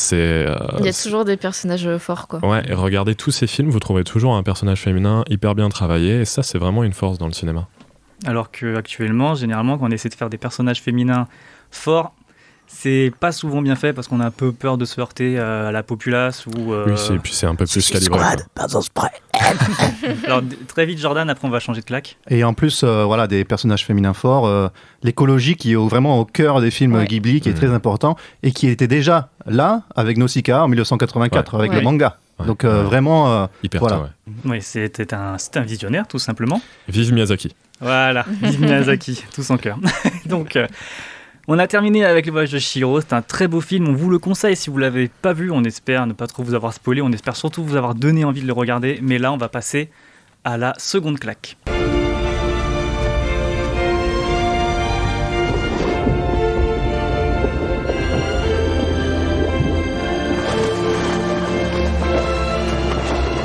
toujours des personnages forts, quoi. Ouais, et regardez tous ces films, vous trouvez toujours un personnage féminin hyper bien travaillé, et ça, c'est vraiment une force dans le cinéma. Alors qu'actuellement, généralement, quand on essaie de faire des personnages féminins forts, c'est pas souvent bien fait parce qu'on a un peu peur de se heurter à la populace ou. Oui, et puis c'est un peu plus calibré. Alors très vite, Jordan, après on va changer de claque. Et en plus, des personnages féminins forts, l'écologie qui est vraiment au cœur des films Ghibli, qui est très important et qui était déjà là avec Nausicaa en 1984 avec le manga. Donc vraiment, hyper voilà. Oui, c'était un visionnaire tout simplement. Vive Miyazaki. Voilà, vive Miyazaki, tout son cœur. Donc, on a terminé avec Le Voyage de Chihiro. C'est un très beau film, on vous le conseille si vous ne l'avez pas vu. On espère ne pas trop vous avoir spoilé, on espère surtout vous avoir donné envie de le regarder. Mais là, on va passer à la seconde claque.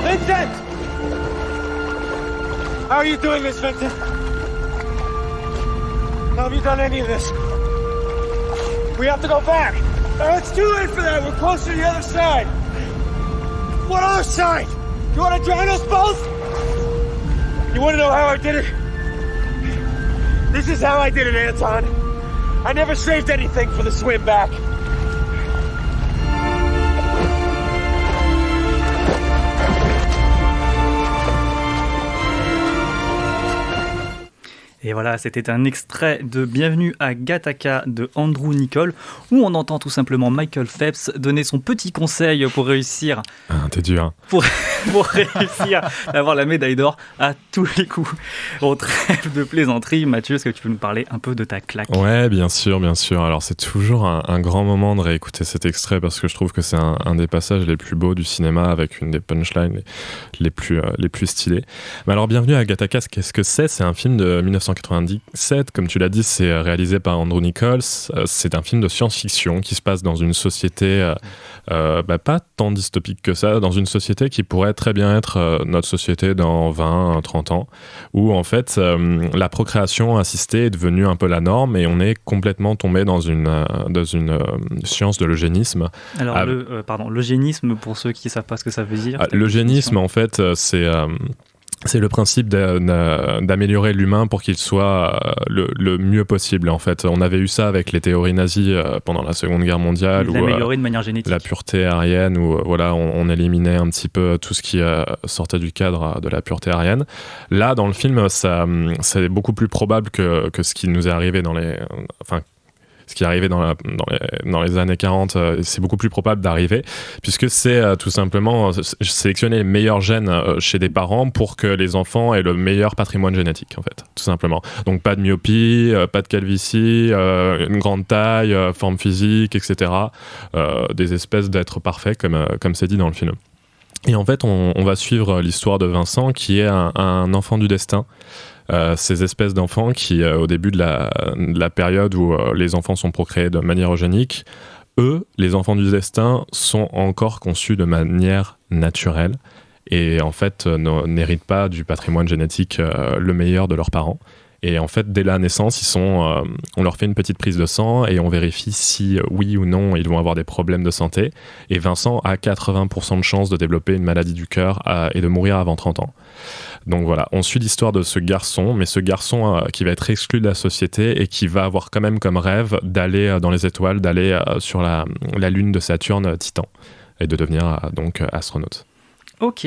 Vincent! How are you doing this, Vincent? How have you done any of this? We have to go back. It's too late for that. We're close to the other side. What other side? You want to drown us both? You want to know how I did it? This is how I did it, Anton. I never saved anything for the swim back. Et voilà, c'était un extrait de Bienvenue à Gattaca de Andrew Niccol, où on entend tout simplement Michael Phelps donner son petit conseil pour réussir. Ah, t'es dur. Pour réussir à avoir la médaille d'or à tous les coups. On trêve de plaisanterie. Mathieu, est-ce que tu peux nous parler un peu de ta claque ? Ouais, bien sûr, bien sûr. Alors c'est toujours un grand moment de réécouter cet extrait parce que je trouve que c'est un des passages les plus beaux du cinéma avec une des punchlines les plus stylées. Mais alors Bienvenue à Gattaca, qu'est-ce que c'est ? C'est un film de 1997, comme tu l'as dit, c'est réalisé par Andrew Niccol. C'est un film de science-fiction qui se passe dans une société pas tant dystopique que ça, dans une société qui pourrait très bien être notre société dans 20, 30 ans, où en fait la procréation assistée est devenue un peu la norme et on est complètement tombé dans une science de l'eugénisme. Alors l'eugénisme, pour ceux qui ne savent pas ce que ça veut dire. L'eugénisme, en fait, c'est le principe d'améliorer l'humain pour qu'il soit le mieux possible. En fait, on avait eu ça avec les théories nazies pendant la Seconde Guerre mondiale, ou l'améliorer de manière génétique. La pureté aryenne, où voilà, on éliminait un petit peu tout ce qui sortait du cadre de la pureté aryenne. Là, dans le film, c'est beaucoup plus probable que ce qui nous est arrivé ce qui est arrivé dans les années 40, c'est beaucoup plus probable d'arriver, puisque c'est tout simplement sélectionner les meilleurs gènes chez des parents pour que les enfants aient le meilleur patrimoine génétique, en fait, tout simplement. Donc pas de myopie, pas de calvitie, une grande taille, forme physique, etc. Des espèces d'êtres parfaits, comme c'est dit dans le film. Et en fait, on va suivre l'histoire de Vincent, qui est un enfant du destin. Ces espèces d'enfants qui, au début de la période où les enfants sont procréés de manière eugénique, eux, les enfants du destin, sont encore conçus de manière naturelle et en fait n'héritent pas du patrimoine génétique le meilleur de leurs parents. Et en fait, dès la naissance, on leur fait une petite prise de sang et on vérifie si, oui ou non, ils vont avoir des problèmes de santé. Et Vincent a 80% de chances de développer une maladie du cœur et de mourir avant 30 ans. Donc voilà, on suit l'histoire de ce garçon, mais ce garçon qui va être exclu de la société et qui va avoir quand même comme rêve d'aller dans les étoiles, d'aller sur la lune de Saturne, Titan, et de devenir donc astronaute. Ok.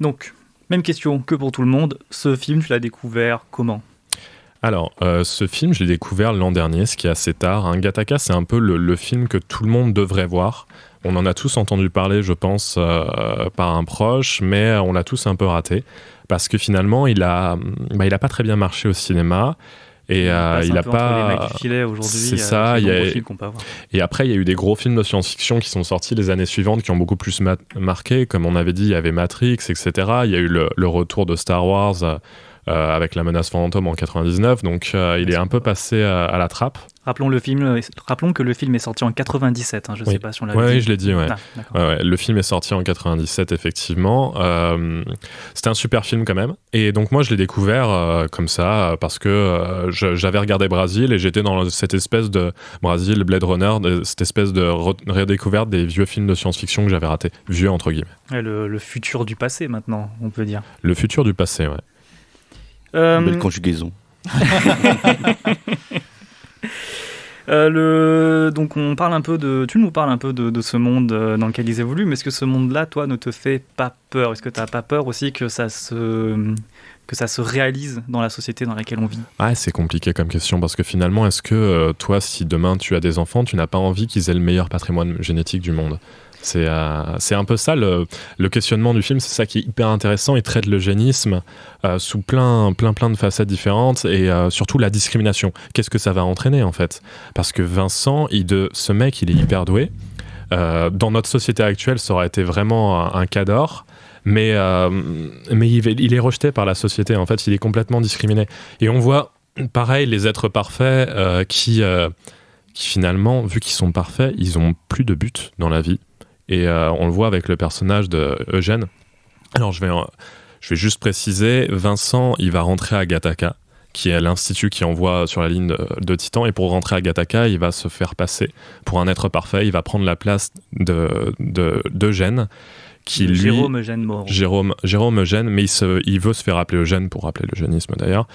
Donc, même question que pour tout le monde, ce film, tu l'as découvert comment ? Alors, ce film, je l'ai découvert l'an dernier, ce qui est assez tard. Gattaca, c'est un peu le film que tout le monde devrait voir. On en a tous entendu parler, je pense, par un proche, mais on l'a tous un peu raté. Parce que finalement, il a pas très bien marché au cinéma. Et il a pas. Les mecs du filet aujourd'hui. C'est ça. Et après, il y a eu des gros films de science-fiction qui sont sortis les années suivantes, qui ont beaucoup plus marqué. Comme on avait dit, il y avait Matrix, etc. Il y a eu le retour de Star Wars avec La Menace Fantôme en 99. Donc, il est un peu passé à la trappe. Rappelons que le film est sorti en 97. Je ne sais pas si on l'a dit. Oui, je l'ai dit. Ouais. Ouais, le film est sorti en 97, effectivement. C'était un super film quand même. Et donc moi, je l'ai découvert comme ça parce que j'avais regardé Brésil et j'étais dans cette espèce de Brésil, Blade Runner, cette espèce de redécouverte des vieux films de science-fiction que j'avais ratés. Vieux, entre guillemets. Ouais, le futur du passé, maintenant, on peut dire. Le futur du passé, ouais. Belle conjugaison. Donc tu nous parles un peu de ce monde dans lequel ils évoluent, mais est-ce que ce monde-là, toi, ne te fait pas peur ? Est-ce que tu n'as pas peur aussi que ça se réalise dans la société dans laquelle on vit ? Ah, c'est compliqué comme question, parce que finalement, est-ce que toi, si demain tu as des enfants, tu n'as pas envie qu'ils aient le meilleur patrimoine génétique du monde ? C'est un peu ça le questionnement du film, c'est ça qui est hyper intéressant. Il traite l'eugénisme sous plein de facettes différentes et surtout la discrimination. Qu'est-ce que ça va entraîner en fait ? Parce que Vincent, ce mec, il est hyper doué. Dans notre société actuelle, ça aurait été vraiment un cas d'or. Mais il est rejeté par la société. En fait, il est complètement discriminé. Et on voit, pareil, les êtres parfaits qui finalement, vu qu'ils sont parfaits, ils ont plus de but dans la vie. Et on le voit avec le personnage de Eugène. Alors je vais juste préciser, Vincent, il va rentrer à Gattaca, qui est l'institut qui envoie sur la ligne de Titan, et pour rentrer à Gattaca, il va se faire passer pour un être parfait. Il va prendre la place d'Eugène, qui lui... Jérôme Eugène Moreau. Jérôme Eugène, mais il veut se faire appeler Eugène pour rappeler l'eugénisme d'ailleurs.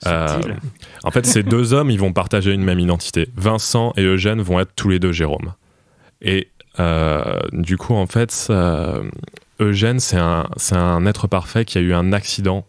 En fait, ces deux hommes, ils vont partager une même identité. Vincent et Eugène vont être tous les deux Jérôme. Et du coup, en fait, Eugène, c'est un être parfait qui a eu un accident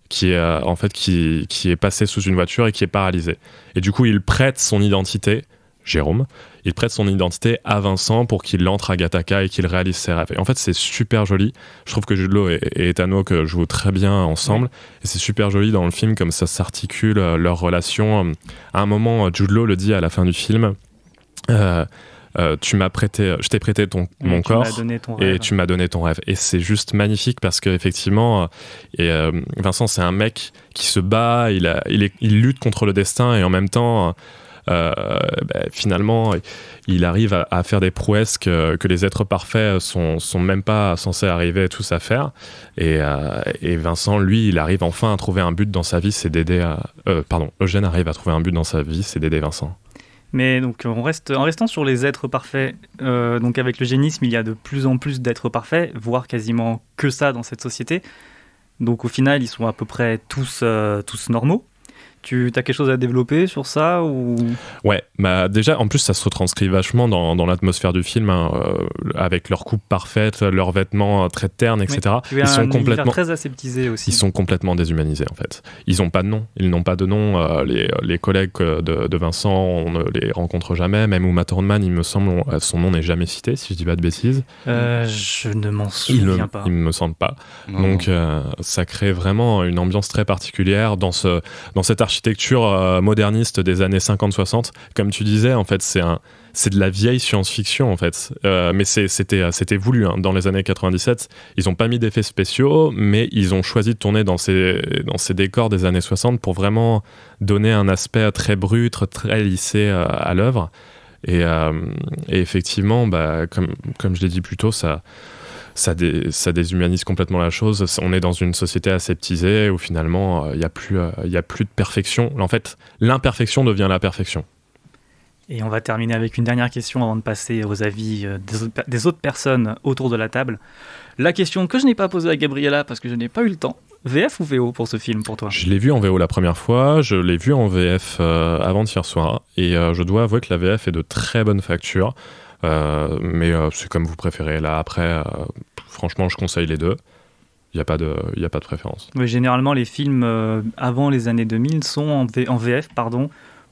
qui est passé sous une voiture et qui est paralysé. Et du coup, il prête son identité, Jérôme, il prête son identité à Vincent pour qu'il entre à Gattaca et qu'il réalise ses rêves. Et en fait, c'est super joli. Je trouve que Jude Law et Ethan Hawke jouent très bien ensemble. Et c'est super joli dans le film, comme ça s'articule leur relation. À un moment, Jude Law le dit à la fin du film. Je t'ai prêté mon corps et tu m'as donné ton rêve. Et c'est juste magnifique parce qu'effectivement, Vincent, c'est un mec qui se bat, il lutte contre le destin et en même temps, finalement, il arrive à faire des prouesses que les êtres parfaits sont même pas censés arriver tous à faire. Et Vincent, lui, il arrive enfin à trouver un but dans sa vie, c'est d'aider Eugène arrive à trouver un but dans sa vie, c'est d'aider Vincent. Mais donc, en restant sur les êtres parfaits, donc avec l'eugénisme, il y a de plus en plus d'êtres parfaits, voire quasiment que ça dans cette société. Donc au final, ils sont à peu près tous normaux. Tu as quelque chose à développer sur ça ou... Ouais, bah déjà, en plus, ça se retranscrit vachement dans l'atmosphère du film, avec leur coupe parfaite, leurs vêtements très ternes, etc. Ils sont complètement très aseptisés aussi. Ils sont complètement déshumanisés, en fait. Ils n'ont pas de nom. Ils n'ont pas de nom. Les collègues de Vincent, on ne les rencontre jamais. Même Uma Thurman, il me semble, son nom n'est jamais cité, si je dis pas de bêtises. Je ne m'en souviens pas. Il me semble pas. Non. Donc, ça crée vraiment une ambiance très particulière dans cette architecture moderniste des années 50-60. Comme tu disais, en fait, c'est de la vieille science-fiction, en fait. Mais c'était voulu. Hein. Dans les années 97, ils n'ont pas mis d'effets spéciaux, mais ils ont choisi de tourner dans ces décors des années 60 pour vraiment donner un aspect très brut, très lissé à l'œuvre. Et effectivement, comme je l'ai dit plus tôt, ça déshumanise complètement la chose. On est dans une société aseptisée où finalement il n'y a plus de perfection. En fait, l'imperfection devient la perfection. Et on va terminer avec une dernière question avant de passer aux avis des autres personnes autour de la table. La question que je n'ai pas posée à Gabriella parce que je n'ai pas eu le temps. VF ou VO pour ce film, pour toi ? Je l'ai vu en VO la première fois, je l'ai vu en VF avant-hier soir, et je dois avouer que la VF est de très bonne facture. Mais c'est comme vous préférez. Là, après, franchement, je conseille les deux. Il n'y a pas de préférence. Oui, généralement, les films avant les années 2000 sont en VF,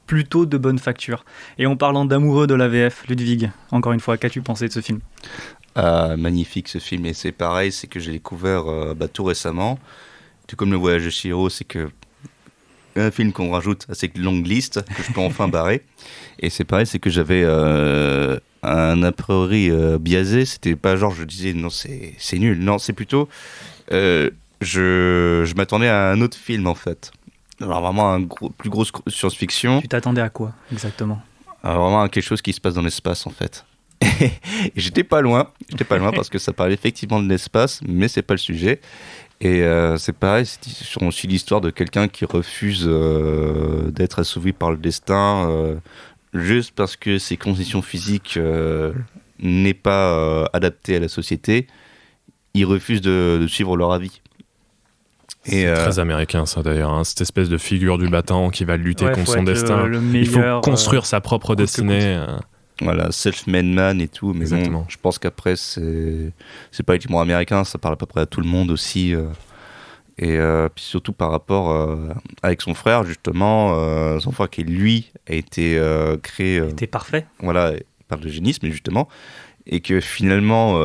plutôt de bonne facture. Et en parlant d'amoureux de la VF, Ludwig, encore une fois, qu'as-tu pensé de ce film ? Magnifique ce film, et c'est pareil, c'est que j'ai découvert tout récemment. Tout comme Le Voyage de Chihiro, c'est que un film qu'on rajoute à cette longue liste que je peux enfin barrer. Et c'est pareil, c'est que j'avais un a priori biaisé. C'était pas genre je disais non c'est nul. Non, c'est plutôt je m'attendais à un autre film en fait. Alors vraiment plus grosse science-fiction. Tu t'attendais à quoi exactement ? Alors vraiment à quelque chose qui se passe dans l'espace en fait. Et j'étais pas loin parce que ça parlait effectivement de l'espace, mais c'est pas le sujet. Et c'est pareil, on suit l'histoire de quelqu'un qui refuse d'être assouvi par le destin juste parce que ses conditions physiques n'est pas adaptées à la société. Il refuse de suivre leur avis. C'est très américain ça d'ailleurs, hein, cette espèce de figure du battant qui va lutter contre son destin. Il faut construire sa propre destinée. Voilà, self-made man et tout, mais bon, je pense qu'après c'est pas uniquement américain, ça parle à peu près à tout le monde aussi, et puis surtout par rapport avec son frère justement, son frère qui lui a été créé. Était parfait. Voilà, par l'eugénisme justement, et que finalement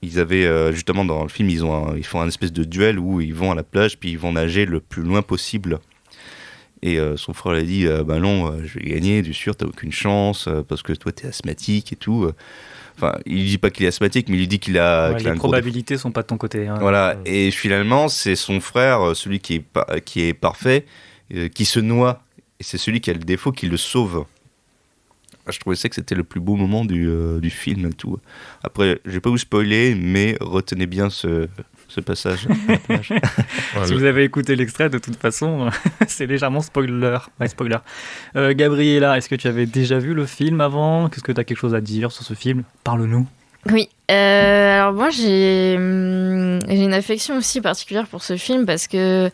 ils avaient justement dans le film ils font un espèce de duel où ils vont à la plage puis ils vont nager le plus loin possible. Et son frère lui a dit bah non, je vais gagner, du sûr, t'as aucune chance parce que toi t'es asthmatique et tout. Enfin, il lui dit pas qu'il est asthmatique, mais il lui dit qu'il a. Les probabilités sont pas de ton côté. Hein. Voilà, et finalement, c'est son frère, celui qui est parfait, qui se noie. Et c'est celui qui a le défaut qui le sauve. Je trouvais ça que c'était le plus beau moment du film et tout. Après, je vais pas vous spoiler, mais retenez bien ce passage. Si vous avez écouté l'extrait, de toute façon, c'est légèrement spoiler. Gabriella, est-ce que tu avais déjà vu le film avant ? Qu'est-ce que tu as quelque chose à dire sur ce film ? Parle-nous. Oui, alors moi j'ai une affection aussi particulière pour ce film parce que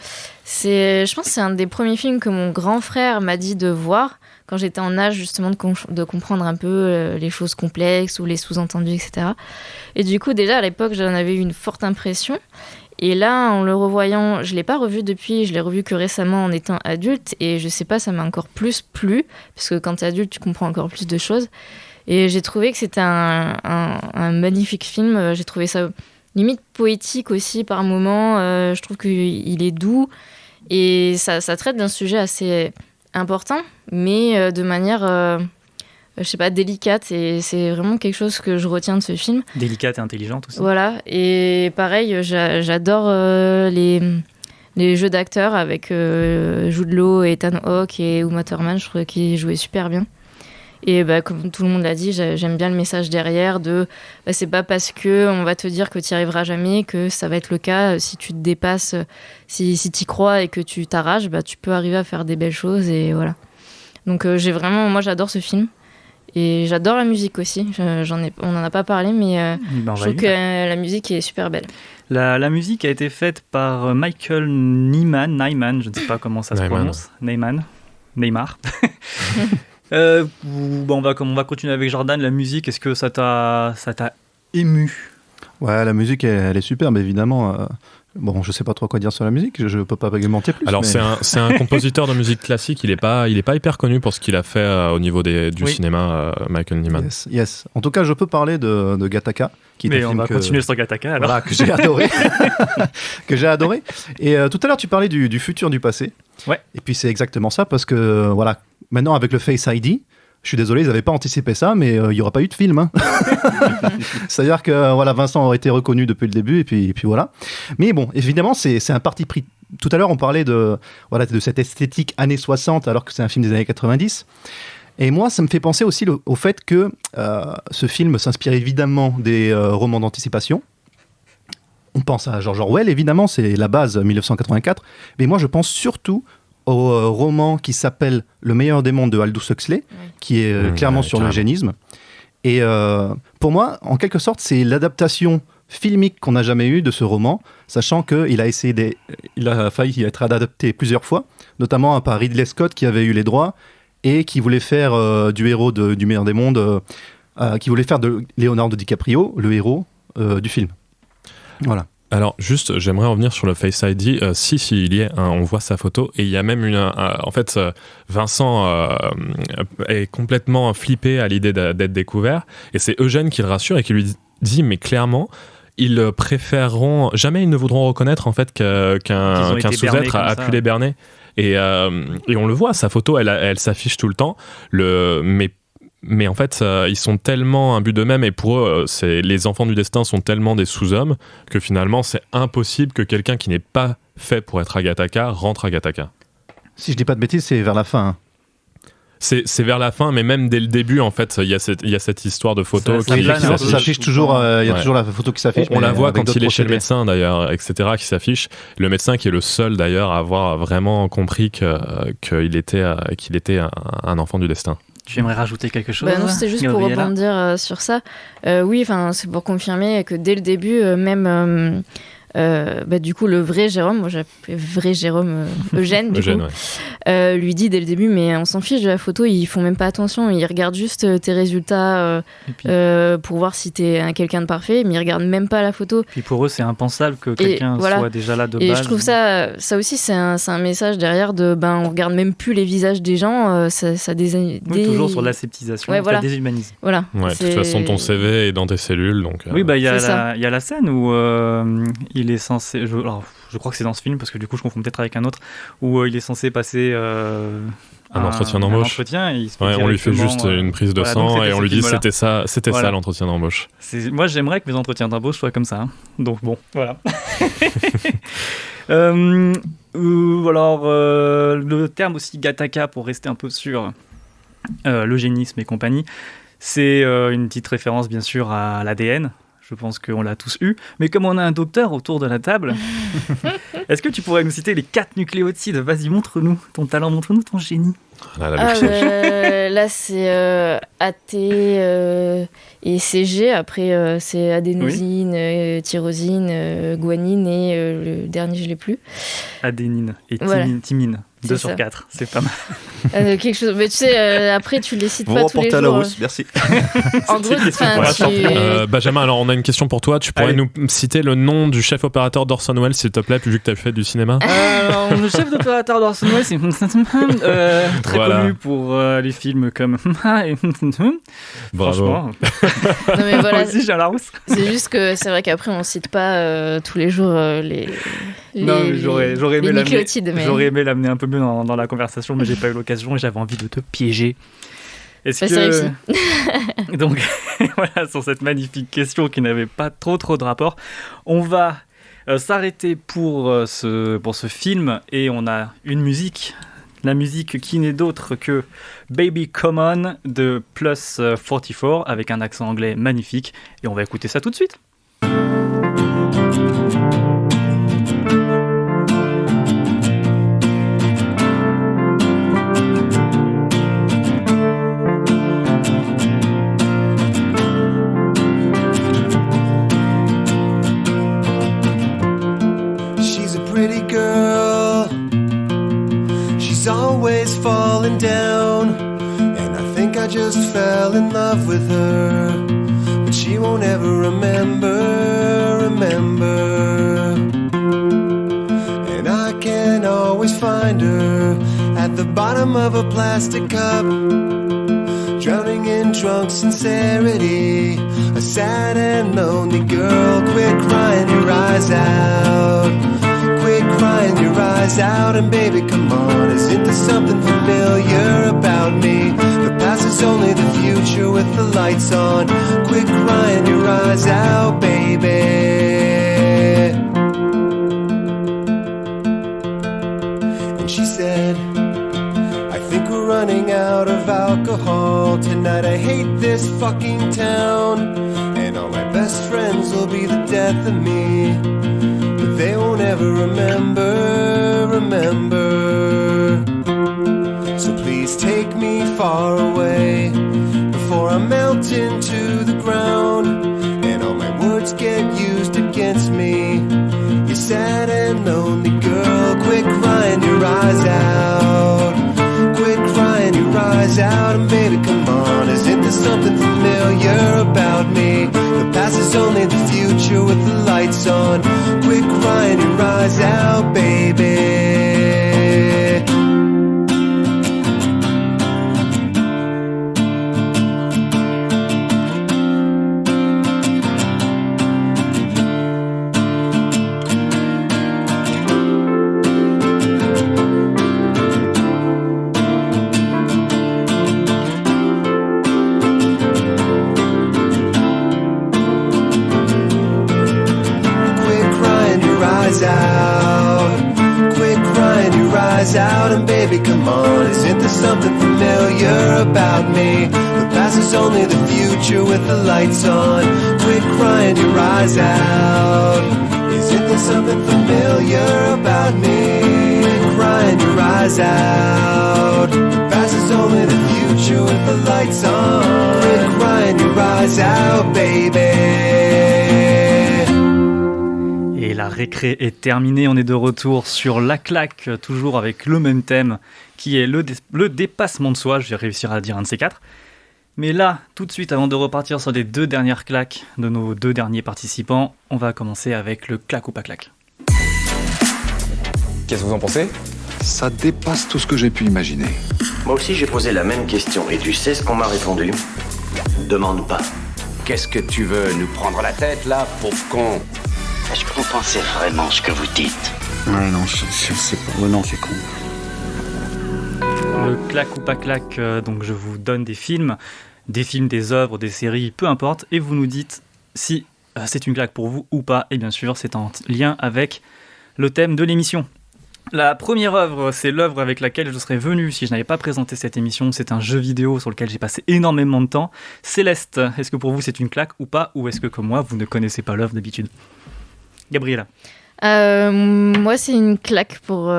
je pense que c'est un des premiers films que mon grand frère m'a dit de voir quand j'étais en âge justement de comprendre un peu les choses complexes ou les sous-entendus, etc. Et du coup déjà à l'époque j'en avais eu une forte impression. Et là, en le revoyant, je ne l'ai pas revu depuis, je l'ai revu que récemment en étant adulte. Et je sais pas, ça m'a encore plus plu, parce que quand tu es adulte, tu comprends encore plus de choses. Et j'ai trouvé que c'était un magnifique film. J'ai trouvé ça limite poétique aussi par moments. Je trouve qu'il est doux. Et ça traite d'un sujet assez important, mais de manière... je sais pas, délicate, et c'est vraiment quelque chose que je retiens de ce film. Délicate et intelligente aussi. Voilà, et pareil, j'adore les jeux d'acteurs avec Jude Law, Ethan Hawke et Uma Thurman, je trouvais qu'ils jouaient super bien. Et comme tout le monde l'a dit, j'aime bien le message derrière de c'est pas parce qu'on va te dire que tu n'y arriveras jamais que ça va être le cas. Si tu te dépasses, si tu y crois et que tu t'arraches, tu peux arriver à faire des belles choses, et voilà. Donc moi j'adore ce film. Et j'adore la musique aussi. On n'en a pas parlé, mais je trouve que la musique est super belle. La musique a été faite par Michael Nyman, je ne sais pas comment ça se prononce. Neymar. On va continuer avec Jordan. La musique, est-ce que ça t'a ému? Ouais, la musique, elle est superbe, évidemment. Bon, je sais pas trop quoi dire sur la musique, je peux pas argumenter plus. Alors mais... c'est un compositeur de musique classique, il est pas hyper connu pour ce qu'il a fait au niveau du cinéma, Michael Nyman. Yes. En tout cas, je peux parler de Gattaca, qui est un film on va continuer sur Gattaca alors. Voilà, que j'ai adoré. Et tout à l'heure, tu parlais du futur, du passé. Ouais. Et puis c'est exactement ça, parce que voilà, maintenant avec le Face ID, je suis désolé, ils n'avaient pas anticipé ça, mais il n'y aura pas eu de film. Hein. C'est-à-dire que voilà, Vincent aurait été reconnu depuis le début, et puis voilà. Mais bon, évidemment, c'est un parti pris. Tout à l'heure, on parlait de cette esthétique années 60, alors que c'est un film des années 90. Et moi, ça me fait penser aussi au fait que ce film s'inspire évidemment des romans d'anticipation. On pense à George Orwell, évidemment, c'est la base 1984. Mais moi, je pense surtout au roman qui s'appelle Le meilleur des mondes de Aldous Huxley, qui est clairement sur l'eugénisme. Et pour moi, en quelque sorte, c'est l'adaptation filmique qu'on n'a jamais eue de ce roman, sachant qu'il a failli être adapté plusieurs fois, notamment par Ridley Scott qui avait eu les droits et qui voulait faire du héros du meilleur des mondes, qui voulait faire de Leonardo DiCaprio le héros du film. Voilà. Alors juste, j'aimerais revenir sur le Face ID. Si il y est, on voit sa photo et il y a même en fait, Vincent est complètement flippé à l'idée d'être découvert et c'est Eugène qui le rassure et qui lui dit mais clairement ils préféreront jamais, ils ne voudront reconnaître en fait qu'un sous-être a pu les berner et on le voit, sa photo elle s'affiche tout le temps, mais en fait, ils sont tellement imbus d'eux-mêmes et pour eux, les enfants du destin sont tellement des sous-hommes que finalement, c'est impossible que quelqu'un qui n'est pas fait pour être à Gattaca rentre à Gattaca. Si je dis pas de bêtises, c'est vers la fin. Hein. C'est vers la fin, mais même dès le début, en fait, il y a cette histoire de photo qui s'affiche toujours. Il y a toujours la photo qui s'affiche. On la voit quand il est chez le médecin, d'ailleurs, etc., qui s'affiche. Le médecin qui est le seul, d'ailleurs, à avoir vraiment compris qu'il était un enfant du destin. Tu aimerais rajouter quelque chose? Non, c'était juste pour rebondir sur ça. Oui, c'est pour confirmer que dès le début, même du coup, le vrai Jérôme, moi j'appelais vrai Jérôme Eugène, lui dit dès le début, mais on s'en fiche de la photo, ils font même pas attention, ils regardent juste tes résultats pour voir si t'es quelqu'un de parfait, mais ils regardent même pas la photo. Puis pour eux, c'est impensable que quelqu'un soit déjà là de base. Et je trouve ça aussi, c'est un message derrière de, on regarde même plus les visages des gens, toujours sur l'aseptisation, ça déshumanise. Voilà. Ouais, de toute façon, ton CV est dans tes cellules, donc. Oui, il y a la scène où il est censé, je crois que c'est dans ce film parce que du coup je confonds peut-être avec un autre où il est censé passer un entretien d'embauche. On lui fait juste une prise de sang et on lui dit c'était ça l'entretien d'embauche. Moi j'aimerais que mes entretiens d'embauche soient comme ça. Hein. Donc bon, voilà. Le terme aussi Gattaca, pour rester un peu sur l'eugénisme et compagnie, c'est une petite référence bien sûr à l'ADN. Je pense qu'on l'a tous eu. Mais comme on a un docteur autour de la table, est-ce que tu pourrais nous citer les 4 nucléotides ? Vas-y, montre-nous ton talent, montre-nous ton génie. Là, c'est AT et CG. Après, c'est adénosine, tyrosine, guanine et le dernier, je l'ai plus. Adénine et thymine. 2 sur 4, c'est pas mal. Quelque chose. Mais tu sais, après, tu les cites vous pas tous les jours. Vous remportez à la rousse, merci. En gros, Benjamin, alors on a une question pour toi. Tu pourrais nous citer le nom du chef opérateur d'Orson Welles, s'il te plaît, vu que tu as fait du cinéma. Alors, le chef opérateur d'Orson Welles, c'est très connu pour les films comme Bravo. Franchement. Non, mais voilà. Moi aussi, j'ai la rousse. C'est juste que c'est vrai qu'après, on cite pas tous les jours les j'aurais aimé nucléotides. J'aurais aimé l'amener un peu mieux dans la conversation, mais j'ai pas eu l'occasion et j'avais envie de te piéger. C'est réussi. Donc voilà, sur cette magnifique question qui n'avait pas trop de rapport, on va s'arrêter pour ce film et on a une musique. La musique qui n'est d'autre que Baby Come On de Plus 44 avec un accent anglais magnifique et on va écouter ça tout de suite. Always falling down, and I think I just fell in love with her, but she won't ever remember. And I can always find her at the bottom of a plastic cup, drowning in drunk sincerity, a sad and lonely girl. Quit crying your eyes out, quit crying your eyes out, and baby come on, isn't there something familiar about me? The past is only the future with the lights on. Quit crying your eyes out, baby. And she said, I think we're running out of alcohol tonight. I hate this fucking town, and all my best friends will be the death of me. They won't ever remember. So please take me far away before I melt into the ground and all my words get used against me. You sad and lonely girl, quit crying your eyes out, quit crying your eyes out, and baby come on, isn't there something familiar about me? The past is only the future with the lights on. Quit crying your eyes out, baby. Out and baby come on, isn't there something familiar about me? The past is only the future with the lights on. Quit crying your eyes out, isn't there something familiar about me? Quit crying your eyes out, the past is only the future with the lights on. Quit crying your eyes out, baby. Et la récré est terminée, on est de retour sur La Claque, toujours avec le même thème, qui est le dépassement de soi, je vais réussir à dire un de ces 4. Mais là, tout de suite, avant de repartir sur les 2 dernières claques de nos 2 derniers participants, on va commencer avec le claque ou pas claque. Qu'est-ce que vous en pensez ? Ça dépasse tout ce que j'ai pu imaginer. Moi aussi j'ai posé la même question, et tu sais ce qu'on m'a répondu ? Demande pas. Qu'est-ce que tu veux, nous prendre la tête, là, pauvre con ? Est-ce que vous pensez vraiment ce que vous dites ? Ouais, non, je sais pas. Oh, non, c'est con. Le claque ou pas claque, donc je vous donne des films, des œuvres, des séries, peu importe, et vous nous dites si c'est une claque pour vous ou pas, et bien sûr c'est en lien avec le thème de l'émission. La première œuvre, c'est l'œuvre avec laquelle je serais venu si je n'avais pas présenté cette émission. C'est un jeu vidéo sur lequel j'ai passé énormément de temps. Céleste, est-ce que pour vous c'est une claque ou pas? Ou est-ce que comme moi, vous ne connaissez pas l'œuvre d'habitude? Gabriella. Moi, c'est une claque pour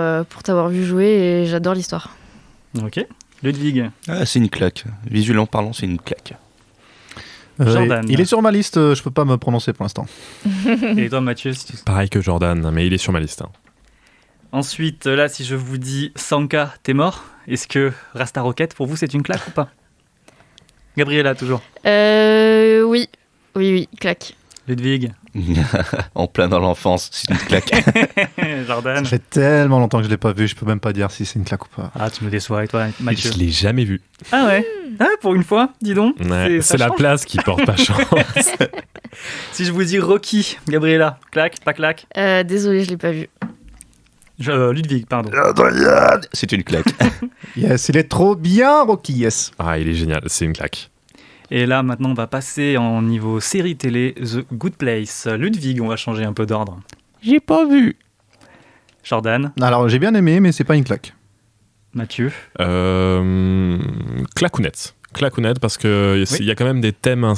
t'avoir vu jouer et j'adore l'histoire. Ok. Ludwig. C'est une claque. Visuellement parlant, c'est une claque. Jordan. Il est sur ma liste, je peux pas me prononcer pour l'instant. Et toi, Mathieu? Pareil que Jordan, mais il est sur ma liste. Ensuite, là, si je vous dis Sanka, t'es mort, est-ce que Rasta Rocket, pour vous, c'est une claque ou pas? Gabriella, toujours. Oui, claque. Ludwig. En plein dans l'enfance, c'est une claque. Jordan. Ça fait tellement longtemps que je l'ai pas vu, je peux même pas dire si c'est une claque ou pas. Ah, tu me déçois, et toi, Mathieu? Je l'ai jamais vu. Ah ouais? Ah, pour une fois, dis donc. Ouais, c'est la place qui porte pas chance. Si je vous dis Rocky, Gabriella, claque, pas claque? Désolé, je l'ai pas vu. Ludwig, pardon. C'est une claque. Yes, il est trop bien, Rocky, yes. Ah, il est génial, c'est une claque. Et là, maintenant, on va passer en niveau série télé, The Good Place. Ludwig, on va changer un peu d'ordre. J'ai pas vu. Jordan. Alors, j'ai bien aimé, mais c'est pas une claque. Mathieu. Clacounette. Clacounette, parce qu'il y a quand même des thèmes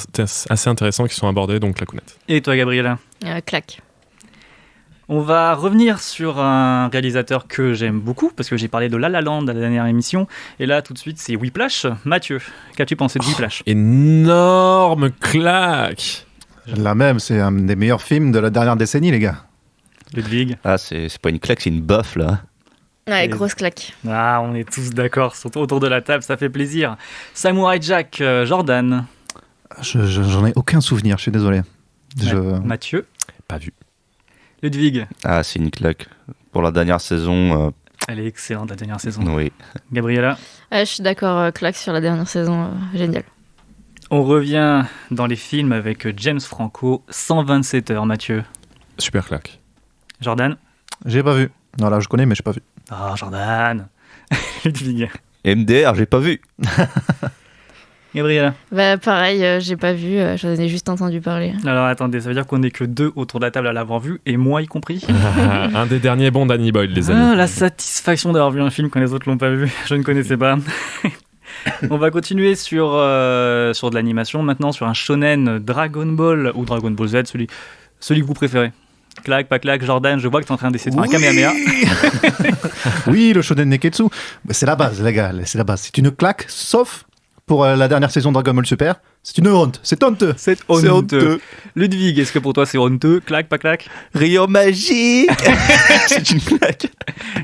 assez intéressants qui sont abordés, donc clacounette. Et toi, Gabriella? Claque. On va revenir sur un réalisateur que j'aime beaucoup, parce que j'ai parlé de La La Land à la dernière émission, et là, tout de suite, c'est Whiplash. Mathieu, qu'as-tu pensé de Whiplash? Énorme claque. La même, c'est un des meilleurs films de la dernière décennie, les gars. Ludwig. Ah, c'est pas une claque, c'est une baffe, là. Ouais, grosse claque. Ah, on est tous d'accord, surtout autour de la table, ça fait plaisir. Samurai Jack, Jordan. J'en ai aucun souvenir, je suis désolé. Mathieu. Pas vu. Ludwig. Ah, c'est une claque. Pour la dernière saison... Elle est excellente, la dernière saison. Oui. Gabriella. Je suis d'accord, claque sur la dernière saison, génial. On revient dans les films avec James Franco, 127 heures, Mathieu. Super claque. Jordan. J'ai pas vu. Non, là, je connais, mais j'ai pas vu. Ah, Jordan. Ludwig. MDR, j'ai pas vu. Gabriella. Pareil, j'ai pas vu, j'en ai juste entendu parler. Alors attendez, ça veut dire qu'on n'est que deux autour de la table à l'avoir vu, et moi y compris. Un des derniers bons Danny Boyle, les amis. La satisfaction d'avoir vu un film quand les autres l'ont pas vu, je ne connaissais pas. On va continuer sur de l'animation, maintenant sur un shonen Dragon Ball, ou Dragon Ball Z, celui que vous préférez. Claque, pas claque, Jordan, je vois que tu es en train d'essayer de faire un Kamehameha. Oui, le shonen Neketsu, c'est la base, les gars, c'est la base. C'est une claque, sauf pour la dernière saison de Dragon Ball Super. C'est une honte, c'est honteux. C'est honteux. Ludwig, est-ce que pour toi c'est honteux? Claque, pas claque? Rayon magique. C'est une claque.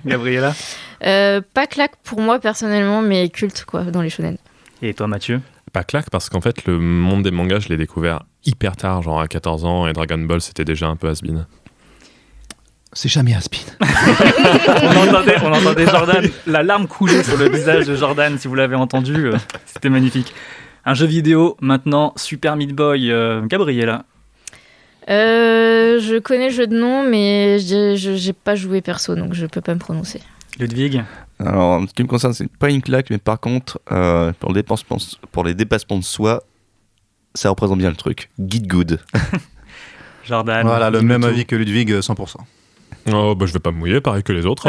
Gabriella. Pas claque pour moi personnellement, mais culte quoi, dans les shonen. Et toi, Mathieu? Pas claque, parce qu'en fait, le monde des mangas, je l'ai découvert hyper tard, genre à 14 ans, et Dragon Ball, c'était déjà un peu has-been. C'est jamais has-been. on entendait Jordan, la larme couler sur le visage de Jordan, si vous l'avez entendu, c'était magnifique. Un jeu vidéo, maintenant, Super Meat Boy, Gabriella. Je connais le jeu de nom, mais j'ai pas joué perso, donc je peux pas me prononcer. Ludwig. Alors, en ce qui me concerne, c'est pas une claque, mais par contre, pour les dépassements de soi, ça représente bien le truc. Get Good. Jordan. Voilà, le même avis que Ludwig, 100%. Oh, je vais pas me mouiller, pareil que les autres.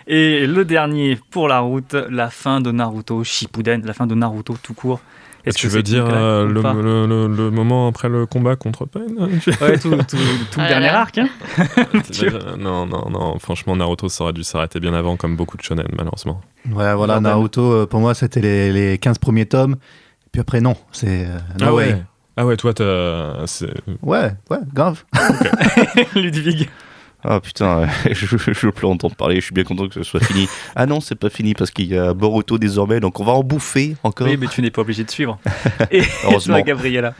Et le dernier pour la route, la fin de Naruto Shippuden, la fin de Naruto tout court. Tu veux dire le moment après le combat contre Pain? Ouais, tout le dernier arc. Hein. Non, franchement, Naruto, ça aurait dû s'arrêter bien avant, comme beaucoup de shonen, malheureusement. Ouais, voilà, Naruto, pour moi, c'était les 15 premiers tomes. Puis après, non, c'est no way. Ah ouais, toi, Ouais, grave. Okay. Ludwig. Ah putain, je veux plus entendre parler, je suis bien content que ce soit fini. Ah non, c'est pas fini parce qu'il y a Boruto désormais, donc on va en bouffer encore. Oui, mais tu n'es pas obligé de suivre. Et heureusement. Gabriella.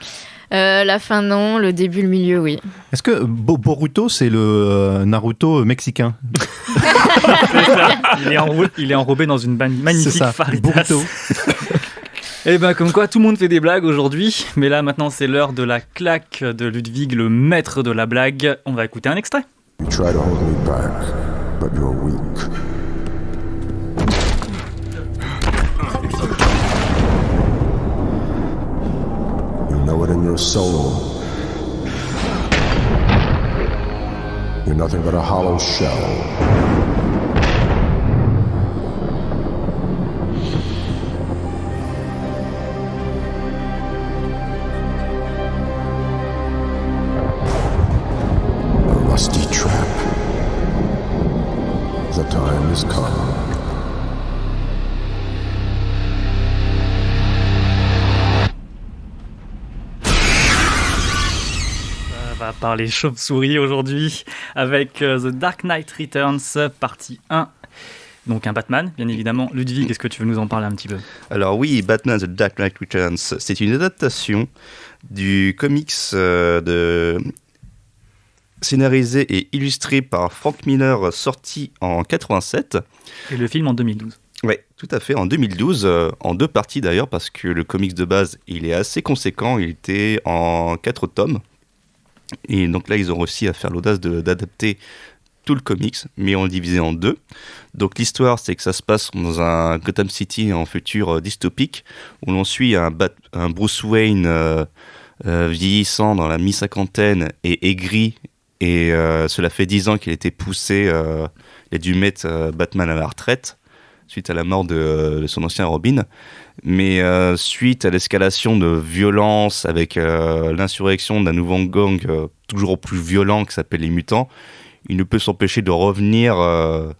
La fin non, le début, le milieu, oui. Est-ce que Boruto, c'est le Naruto mexicain? C'est ça. Il est enrobé dans une magnifique faritas. Boruto. Et ben comme quoi tout le monde fait des blagues aujourd'hui, mais là maintenant c'est l'heure de la claque de Ludwig, le maître de la blague. On va écouter un extrait. You try to hold me back, but you're weak. You know it in your soul. You're nothing but a hollow shell. A rusty trap. The time has come. On va parler chauve-souris aujourd'hui avec The Dark Knight Returns, partie 1. Donc un Batman, bien évidemment. Ludwig, est-ce que tu veux nous en parler un petit peu ? Alors oui, Batman The Dark Knight Returns, c'est une adaptation du comics scénarisé et illustré par Frank Miller, sorti en 87. Et le film en 2012. Oui, tout à fait, en 2012, en 2 parties d'ailleurs, parce que le comics de base, il est assez conséquent, il était en 4 tomes. Et donc là, ils ont réussi à faire l'audace d'adapter tout le comics, mais on le divisait en 2. Donc l'histoire, c'est que ça se passe dans un Gotham City en futur dystopique, où l'on suit un Bruce Wayne vieillissant dans la mi-cinquantaine et aigri, et cela fait 10 ans qu'il a été poussé, il a dû mettre Batman à la retraite, suite à la mort de son ancien Robin. Mais suite à l'escalation de violence avec l'insurrection d'un nouveau gang toujours plus violent qui s'appelle les Mutants, il ne peut s'empêcher de revenir à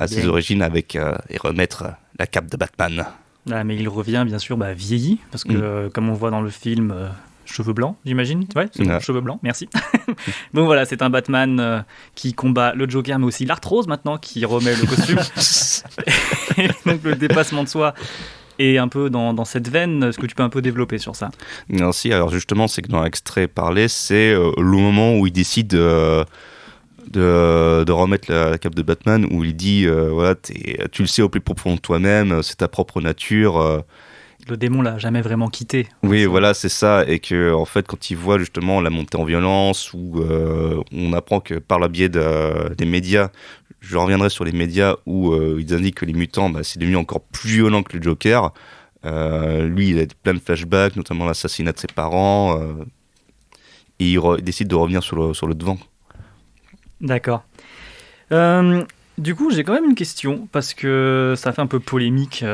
ses origines et remettre la cape de Batman. Ah, mais il revient bien sûr vieilli, parce que comme on voit dans le film, cheveux blancs, j'imagine. Ouais, c'est bon, cheveux blancs, merci. Donc voilà, c'est un Batman qui combat le Joker, mais aussi l'arthrose maintenant, qui remet le costume. Et donc le dépassement de soi. Et un peu dans cette veine, est-ce que tu peux un peu développer sur ça ? Merci. Alors justement, c'est que dans l'extrait parlé, c'est le moment où il décide de remettre la cape de Batman, où il dit voilà, tu le sais au plus profond de toi-même, c'est ta propre nature. Le démon l'a jamais vraiment quitté. Oui, voilà, c'est ça. Et que en fait, quand il voit justement la montée en violence, où on apprend que par le biais des médias, je reviendrai sur les médias où ils indiquent que les mutants, c'est devenu encore plus violent que le Joker. Lui, il a plein de flashbacks, notamment l'assassinat de ses parents. Et il décide de revenir sur le devant. D'accord. Du coup, j'ai quand même une question, parce que ça fait un peu polémique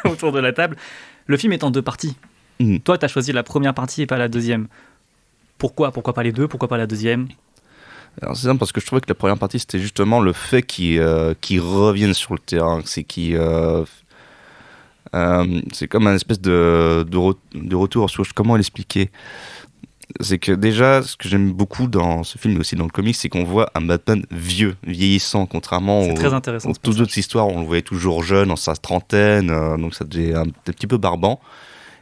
autour de la table. Le film est en 2 parties. Toi, tu as choisi la première partie et pas la deuxième. Pourquoi ? Pourquoi pas les 2 ? Pourquoi pas la deuxième ? Alors c'est simple, parce que je trouvais que la première partie, c'était justement le fait qu'ils reviennent sur le terrain. C'est c'est comme un espèce de retour sur... Comment l'expliquer ? C'est que déjà, ce que j'aime beaucoup dans ce film, mais aussi dans le comic, c'est qu'on voit un Batman vieillissant, contrairement aux toutes autres histoires, on le voyait toujours jeune, en sa trentaine, donc ça devait un petit peu barbant.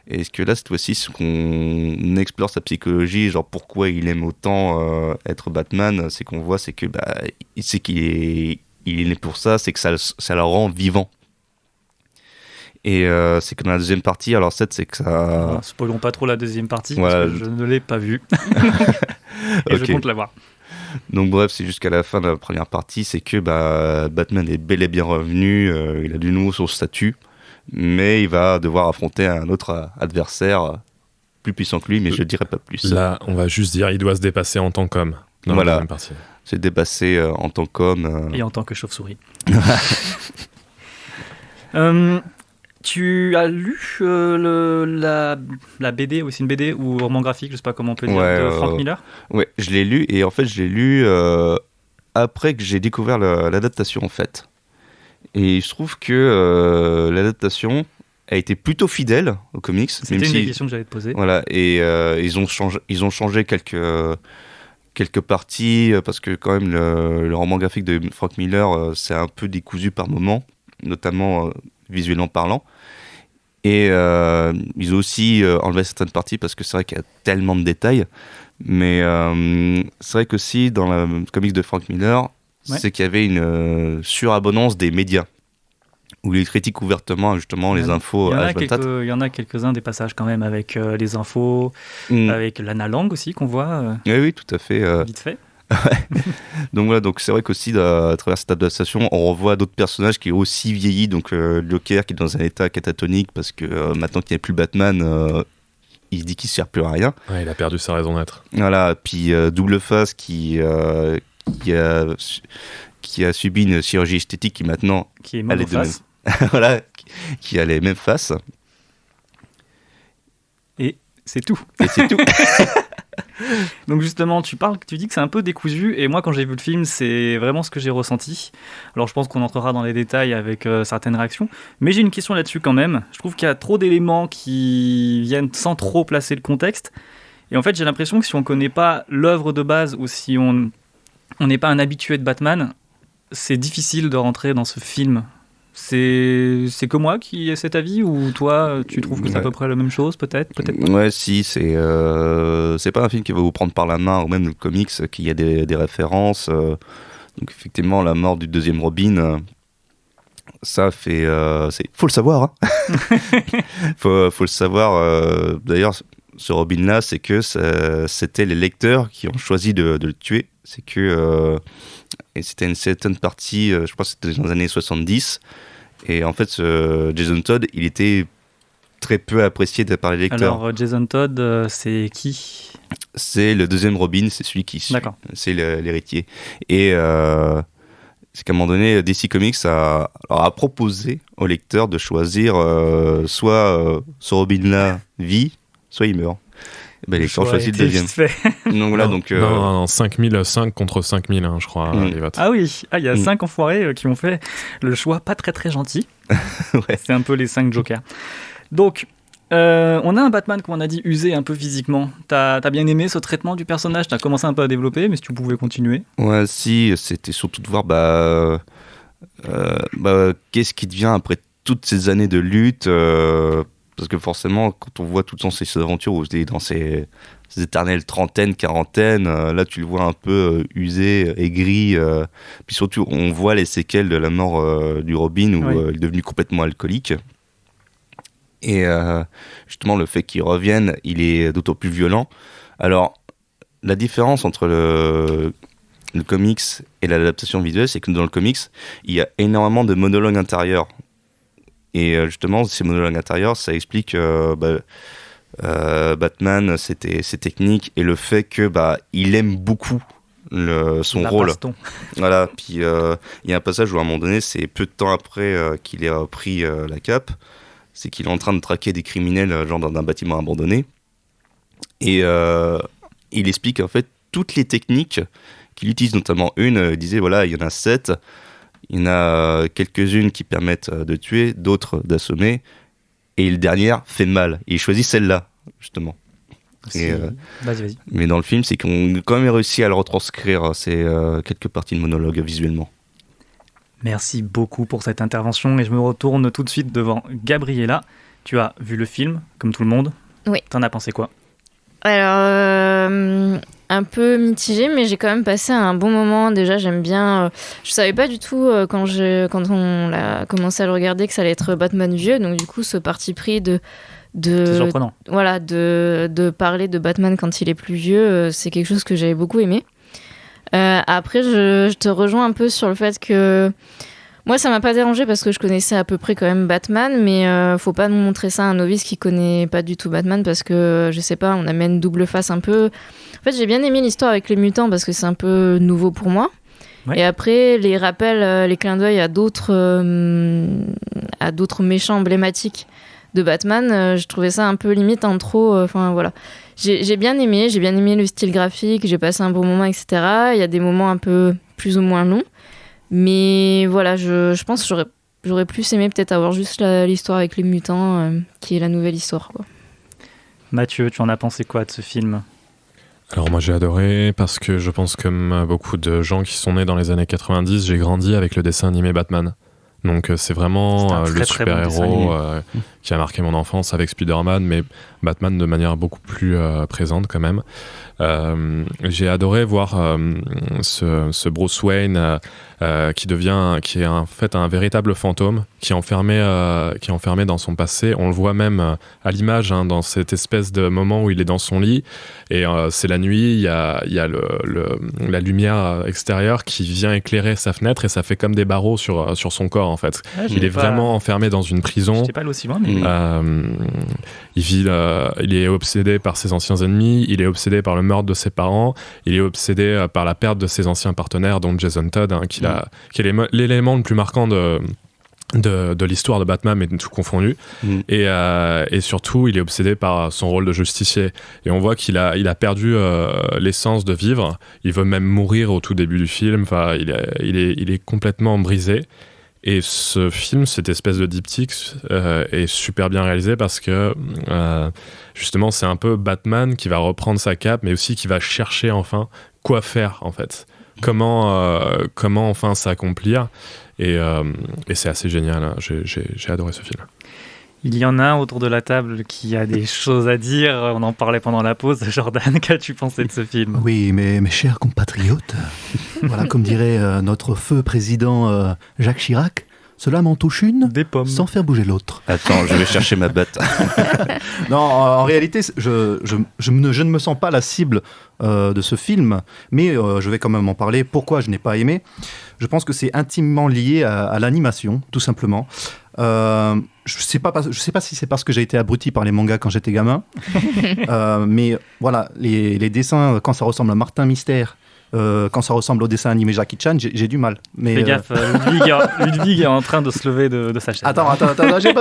Et ce que là, cette fois-ci, c'est qu'on explore sa psychologie, genre pourquoi il aime autant être Batman, c'est qu'on voit, c'est que il sait qu'il est né pour ça, c'est que ça le rend vivant. Et c'est que dans la deuxième partie, alors c'est que ça... Spoilons pas trop la deuxième partie, voilà. Parce que je ne l'ai pas vue. Et okay. Je compte la voir. Donc bref, c'est jusqu'à la fin de la première partie, c'est que Batman est bel et bien revenu, il a de nouveau son statut, mais il va devoir affronter un autre adversaire plus puissant que lui, mais je ne dirai pas plus. Là, on va juste dire il doit se dépasser en tant qu'homme dans la deuxième partie. C'est dépasser en tant qu'homme. Et en tant que chauve-souris. Tu as lu la BD, aussi une BD ou roman graphique, je sais pas comment on peut dire, de Frank Miller ? Ouais, je l'ai lu, et en fait je l'ai lu après que j'ai découvert l'adaptation en fait. Et je trouve que l'adaptation a été plutôt fidèle aux comics. C'était une des questions que j'allais te poser. Voilà, et ils ont changé quelques parties, parce que quand même le roman graphique de Frank Miller, c'est un peu décousu par moments, notamment visuellement parlant. Et ils ont aussi enlevé certaines parties parce que c'est vrai qu'il y a tellement de détails. Mais c'est vrai qu'aussi dans le comics de Frank Miller, c'est qu'il y avait une surabondance des médias, où il critique ouvertement justement les infos H24. Il y en a quelques-uns des passages quand même avec les infos, avec Lana Lang aussi qu'on voit. Oui, tout à fait. Vite fait. Donc voilà, donc c'est vrai qu'aussi à travers cette adaptation, on revoit d'autres personnages qui ont aussi vieilli. Donc Joker qui est dans un état catatonique parce que maintenant qu'il n'y a plus Batman, il se dit qu'il ne sert plus à rien. Ouais, il a perdu sa raison d'être. Voilà, puis Double Face qui qui a subi une chirurgie esthétique qui maintenant qui est monoface. Voilà, qui a les mêmes faces. Et c'est tout. Et c'est tout. Donc justement, tu dis que c'est un peu décousu, et moi quand j'ai vu le film, c'est vraiment ce que j'ai ressenti. Alors je pense qu'on entrera dans les détails avec certaines réactions, mais j'ai une question là-dessus quand même. Je trouve qu'il y a trop d'éléments qui viennent sans trop placer le contexte, et en fait j'ai l'impression que si on connaît pas l'œuvre de base, ou si on n'est pas un habitué de Batman, c'est difficile de rentrer dans ce film. C'est que moi qui ai cet avis, ou toi tu trouves que c'est à peu près la même chose, peut-être pas. Ouais, si, c'est pas un film qui va vous prendre par la main, ou même le comics, qu'il y a des références. Donc effectivement, la mort du deuxième Robin, ça fait... faut le savoir, hein. faut le savoir. D'ailleurs, ce Robin-là, c'est que c'était les lecteurs qui ont choisi de le tuer. C'est que... et c'était une certaine partie, je crois que c'était dans les années 70. Et en fait, Jason Todd, il était très peu apprécié par les lecteurs. Alors, Jason Todd, c'est qui ? C'est le deuxième Robin, c'est celui qui suit. D'accord. C'est l'héritier. Et c'est qu'à un moment donné, DC Comics a proposé aux lecteurs de choisir soit ce Robin-là vit, soit il meurt. Ben, les lecteurs choisissent le deuxième. Donc voilà, non, 5005 contre 5000, je crois, les votes. Ah oui, il y a 5 enfoirés qui ont fait le choix pas très très gentil. Ouais. C'est un peu les 5 jokers. Donc, on a un Batman, comme on a dit, usé un peu physiquement. T'as bien aimé ce traitement du personnage, t'as commencé un peu à développer, mais si tu pouvais continuer. Ouais, si, c'était surtout de voir qu'est-ce qui devient après toutes ces années de lutte. Parce que forcément, quand on voit toutes ces aventures où il est dans ces éternelles trentaines, quarantaines, là tu le vois un peu usé, aigri. Puis surtout, on voit les séquelles de la mort du Robin où il est devenu complètement alcoolique. Et justement, le fait qu'il revienne, il est d'autant plus violent. Alors, la différence entre le comics et l'adaptation visuelle, c'est que dans le comics, il y a énormément de monologues intérieurs. Et justement, ces monologues intérieurs, ça explique Batman, ses techniques et le fait que il aime beaucoup son rôle. Baston. Voilà. Puis il y a un passage où à un moment donné, c'est peu de temps après qu'il ait repris la cape, c'est qu'il est en train de traquer des criminels genre dans un bâtiment abandonné. Et il explique en fait toutes les techniques qu'il utilise, notamment une. Il disait voilà, il y en a 7. Il y en a quelques-unes qui permettent de tuer, d'autres d'assommer, et le dernier fait mal. Et il choisit celle-là, justement. Vas-y. Mais dans le film, c'est qu'on a quand même réussi à le retranscrire, ces quelques parties de monologue visuellement. Merci beaucoup pour cette intervention, et je me retourne tout de suite devant Gabriella. Tu as vu le film, comme tout le monde. Oui. T'en as pensé quoi ? Alors, un peu mitigé, mais j'ai quand même passé un bon moment. Déjà, j'aime bien... je savais pas du tout, quand on a commencé à le regarder, que ça allait être Batman vieux. Donc, du coup, ce parti pris c'est surprenant. Voilà, de parler de Batman quand il est plus vieux, c'est quelque chose que j'avais beaucoup aimé. Après, je te rejoins un peu sur le fait que... Moi, ça m'a pas dérangé parce que je connaissais à peu près quand même Batman, mais faut pas nous montrer ça à un novice qui connaît pas du tout Batman parce que, je sais pas, on amène double face un peu. En fait, j'ai bien aimé l'histoire avec les mutants parce que c'est un peu nouveau pour moi. Ouais. Et après, les rappels, les clins d'œil à d'autres méchants emblématiques de Batman, je trouvais ça un peu limite en trop. Enfin, voilà. J'ai bien aimé le style graphique, j'ai passé un bon moment, etc. Il y a des moments un peu plus ou moins longs. Mais voilà, je pense que j'aurais plus aimé peut-être avoir juste l'histoire avec les mutants, qui est la nouvelle histoire, quoi. Mathieu, tu en as pensé quoi de ce film ? Alors moi j'ai adoré parce que je pense comme beaucoup de gens qui sont nés dans les années 90, j'ai grandi avec le dessin animé Batman. Donc c'est vraiment le super-héros qui a marqué mon enfance avec Spider-Man, mais Batman de manière beaucoup plus présente quand même. J'ai adoré voir ce Bruce Wayne qui est en fait un véritable fantôme qui est enfermé dans son passé. On le voit même à l'image, dans cette espèce de moment où il est dans son lit et c'est la nuit, il y a la lumière extérieure qui vient éclairer sa fenêtre et ça fait comme des barreaux sur son corps en fait. Je Il l'ai est pas- vraiment enfermé dans une prison. J'étais pas allé aussi loin, mais Il est obsédé par ses anciens ennemis, il est obsédé par le meurtre de ses parents, il est obsédé par la perte de ses anciens partenaires, dont Jason Todd, qui est l'élément le plus marquant de l'histoire de Batman, mais tout confondu. Et surtout, il est obsédé par son rôle de justicier. Et on voit qu'il a perdu l'essence de vivre. Il veut même mourir au tout début du film. Enfin, il est complètement brisé. Et ce film, cette espèce de diptyque, est super bien réalisé parce que justement, c'est un peu Batman qui va reprendre sa cape, mais aussi qui va chercher enfin quoi faire en fait. Comment enfin s'accomplir. Et c'est assez génial. Hein. J'ai adoré ce film. il y en a un autour de la table qui a des choses à dire. On en parlait pendant la pause. Jordan, qu'as-tu pensé de ce film ? Oui, mais mes chers compatriotes, voilà, comme dirait notre feu président Jacques Chirac, cela m'en touche une des pommes sans faire bouger l'autre. Attends, je vais chercher ma batte. Non, en réalité, je ne me sens pas la cible de ce film, mais je vais quand même en parler. Pourquoi je n'ai pas aimé ? Je pense que c'est intimement lié à l'animation, tout simplement. Je sais pas si c'est parce que j'ai été abruti par les mangas quand j'étais gamin, mais voilà, les dessins, quand ça ressemble à Martin Mystère, quand ça ressemble au dessin animé Jackie Chan, j'ai du mal. Mais, fais gaffe, Ludwig est en train de se lever de sa chaise. Attends, j'ai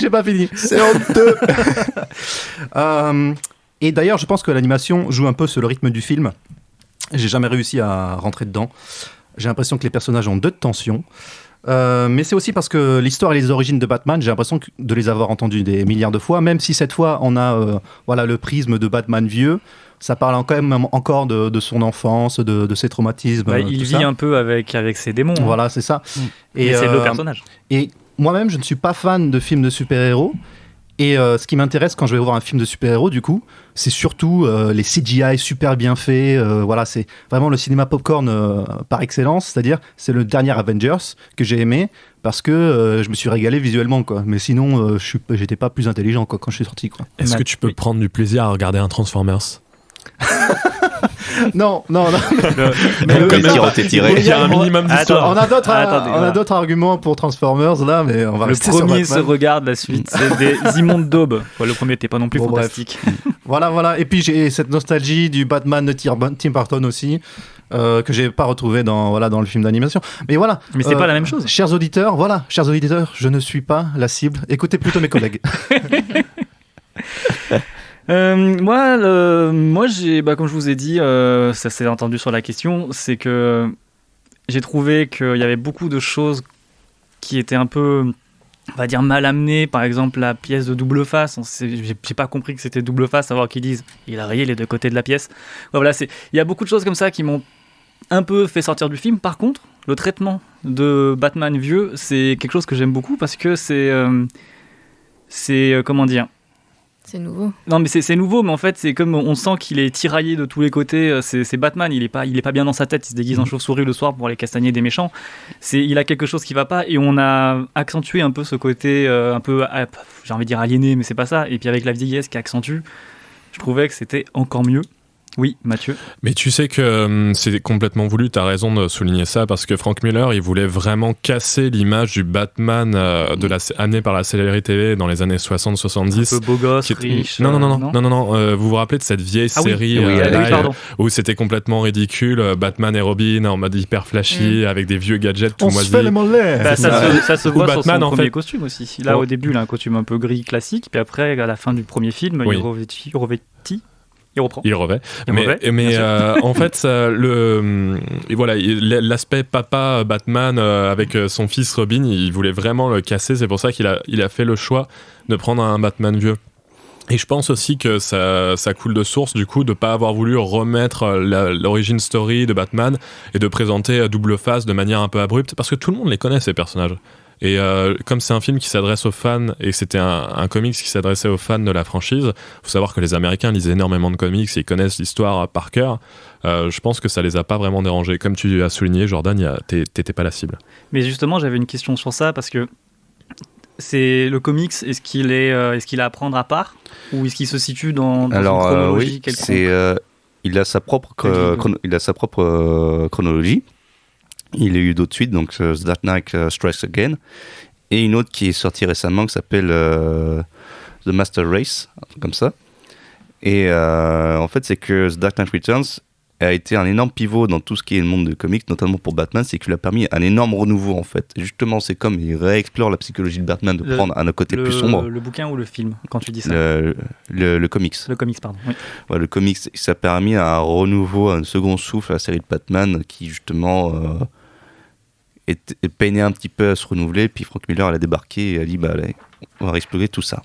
pas fini. C'est honteux. Et d'ailleurs, je pense que l'animation joue un peu sur le rythme du film. J'ai jamais réussi à rentrer dedans. J'ai l'impression que les personnages ont de tension. Mais c'est aussi parce que l'histoire et les origines de Batman, j'ai l'impression de les avoir entendues des milliards de fois, même si cette fois on a le prisme de Batman vieux. Ça parle quand même encore de son enfance, de ses traumatismes. Il vit un peu avec ses démons. Voilà, c'est ça. Et c'est le personnage. Et moi-même, je ne suis pas fan de films de super-héros. Et ce qui m'intéresse quand je vais voir un film de super-héros, du coup, c'est surtout les CGI super bien faits. Voilà, c'est vraiment le cinéma popcorn par excellence. C'est-à-dire, c'est le dernier Avengers que j'ai aimé parce que je me suis régalé visuellement, quoi. Mais sinon, j'étais pas plus intelligent, quoi, quand je suis sorti, quoi. Est-ce que tu peux prendre du plaisir à regarder un Transformers ? Non. Comme tiré. Il y a un minimum d'histoire. On a d'autres arguments pour Transformers là, mais on va rester sur premier Batman. se regarde, la suite c'est des immondes daubes. Le premier n'était pas non plus fantastique. Voilà. Et puis j'ai cette nostalgie du Batman de Tim Burton aussi, que j'ai pas retrouvé dans le film d'animation. Mais voilà. Mais c'est pas la même chose. Chers auditeurs, je ne suis pas la cible. Écoutez plutôt mes collègues. Moi, j'ai, comme je vous ai dit, ça s'est entendu sur la question, c'est que j'ai trouvé qu'il y avait beaucoup de choses qui étaient un peu, on va dire, mal amenées. Par exemple, la pièce de double face, j'ai pas compris que c'était double face, savoir qu'ils disent il a rayé les deux côtés de la pièce. Voilà, il y a beaucoup de choses comme ça qui m'ont un peu fait sortir du film. Par contre, le traitement de Batman vieux, c'est quelque chose que j'aime beaucoup parce que c'est comment dire. C'est nouveau. Non, mais c'est nouveau, mais en fait, c'est comme on sent qu'il est tiraillé de tous les côtés. C'est Batman, il est pas bien dans sa tête. Il se déguise en chauve-souris le soir pour aller castagner des méchants. Il a quelque chose qui va pas, et on a accentué un peu ce côté un peu, j'ai envie de dire aliéné, mais c'est pas ça. Et puis avec la vieillesse qui accentue, je trouvais que c'était encore mieux. Oui, Mathieu. Mais tu sais que c'est complètement voulu, tu as raison de souligner ça, parce que Frank Miller, il voulait vraiment casser l'image du Batman amené par la série TV dans les années 60-70. Un peu beau gosse, riche. Non. Vous vous rappelez de cette vieille série où c'était complètement ridicule, Batman et Robin en mode hyper flashy, avec des vieux gadgets tout moisis. On se fait les mollets. Ça se voit Batman, sur son premier fait. costume aussi. Là, au début, il a un costume un peu gris classique, puis après, à la fin du premier film, il revêtit. Il reprend. Il revêt. Mais en fait, l'aspect papa Batman avec son fils Robin, il voulait vraiment le casser. C'est pour ça qu'il a fait le choix de prendre un Batman vieux. Et je pense aussi que ça coule de source, du coup, de ne pas avoir voulu remettre l'origin story de Batman et de présenter Double Face de manière un peu abrupte, parce que tout le monde les connaît, ces personnages. Et comme c'est un film qui s'adresse aux fans et que c'était un comics qui s'adressait aux fans de la franchise, faut savoir que les Américains lisent énormément de comics et ils connaissent l'histoire par cœur. Je pense que ça les a pas vraiment dérangés. Comme tu as souligné, Jordan, t'étais pas la cible. Mais justement, j'avais une question sur ça parce que c'est le comics. Est-ce qu'il a à prendre à part ou est-ce qu'il se situe dans une chronologie quelconque ? Il a sa propre chronologie. Il y a eu d'autres suites, donc The Dark Knight Strikes Again, et une autre qui est sortie récemment qui s'appelle The Master Race, un truc comme ça. Et en fait, c'est que The Dark Knight Returns a été un énorme pivot dans tout ce qui est le monde de comics, notamment pour Batman, c'est qu'il lui a permis un énorme renouveau en fait. Et justement, c'est comme il réexplore la psychologie de Batman, de prendre un côté plus sombre. Le bouquin ou le film, quand tu dis ça Le comics. Le comics, pardon. Oui. Ouais, le comics, ça a permis un renouveau, un second souffle à la série de Batman qui justement peinait un petit peu à se renouveler. Puis Frank Miller elle a débarqué et a dit allez, on va explorer tout ça.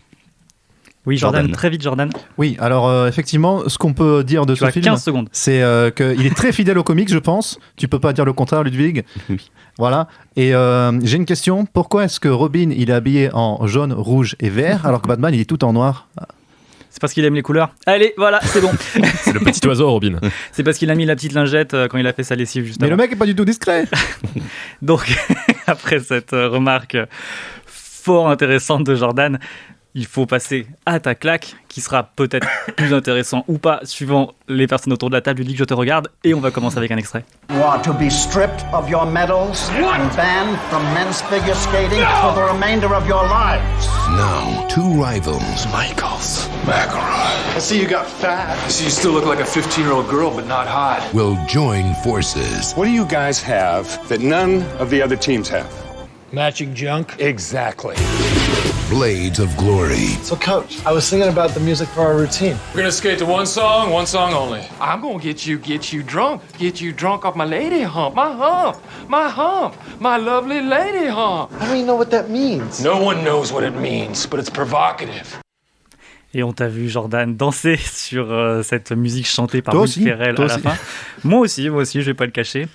Oui, Jordan, très vite, Jordan. Oui, alors effectivement, ce qu'on peut dire de ce film, 15 secondes. C'est qu'il est très fidèle aux comics, je pense. Tu peux pas dire le contraire, Ludwig. Oui. Voilà. Et j'ai une question. Pourquoi est-ce que Robin, il est habillé en jaune, rouge et vert, alors que Batman, il est tout en noir? C'est parce qu'il aime les couleurs. Allez, voilà, c'est bon. C'est le petit oiseau, Robin. C'est parce qu'il a mis la petite lingette quand il a fait sa lessive juste avant. Mais le mec est pas du tout discret. Donc, après cette remarque fort intéressante de Jordan, il faut passer à ta claque, qui sera peut-être plus intéressant ou pas, suivant les personnes autour de la table. Je te regarde, et on va commencer avec un extrait. Want to be stripped of your medals and banned from men's figure skating for the remainder of your lives? Now, two rivals, Michaels. McElroy. I see you got fat. I see you still look like a 15-year-old girl, but not hot. will join forces. What do you guys have that none of the other teams have? Matching junk? Exactly. Blades of Glory. So, Coach, I was thinking about the music for our routine. We're gonna skate to one song only. I'm gonna get you drunk off my lady hump, my lovely lady hump. I don't even know what that means. No one knows what it means, but it's provocative. Et on t'a vu, Jordan, danser sur cette musique chantée par Will Ferrell à la fin. Moi aussi, je vais pas le cacher.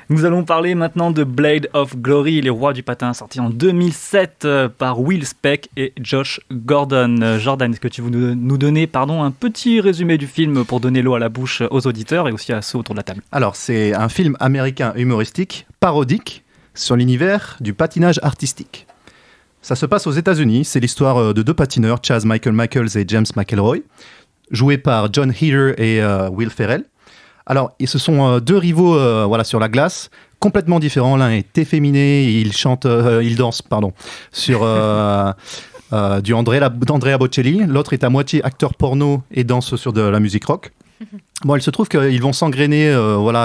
Nous allons parler maintenant de Blade of Glory, Les Rois du Patin, sorti en 2007 par Will Speck et Josh Gordon. Jordan, est-ce que tu veux nous donner un petit résumé du film pour donner l'eau à la bouche aux auditeurs et aussi à ceux autour de la table? Alors, c'est un film américain humoristique, parodique, sur l'univers du patinage artistique. Ça se passe aux États-Unis, c'est l'histoire de deux patineurs, Chaz Michaels et James McElroy, joués par John Heater et Will Ferrell. Alors, ce sont deux rivaux sur la glace, complètement différents. L'un est efféminé, il danse sur du Andrea Bocelli. L'autre est à moitié acteur porno et danse sur de la musique rock. Bon, il se trouve qu'ils vont s'engrainer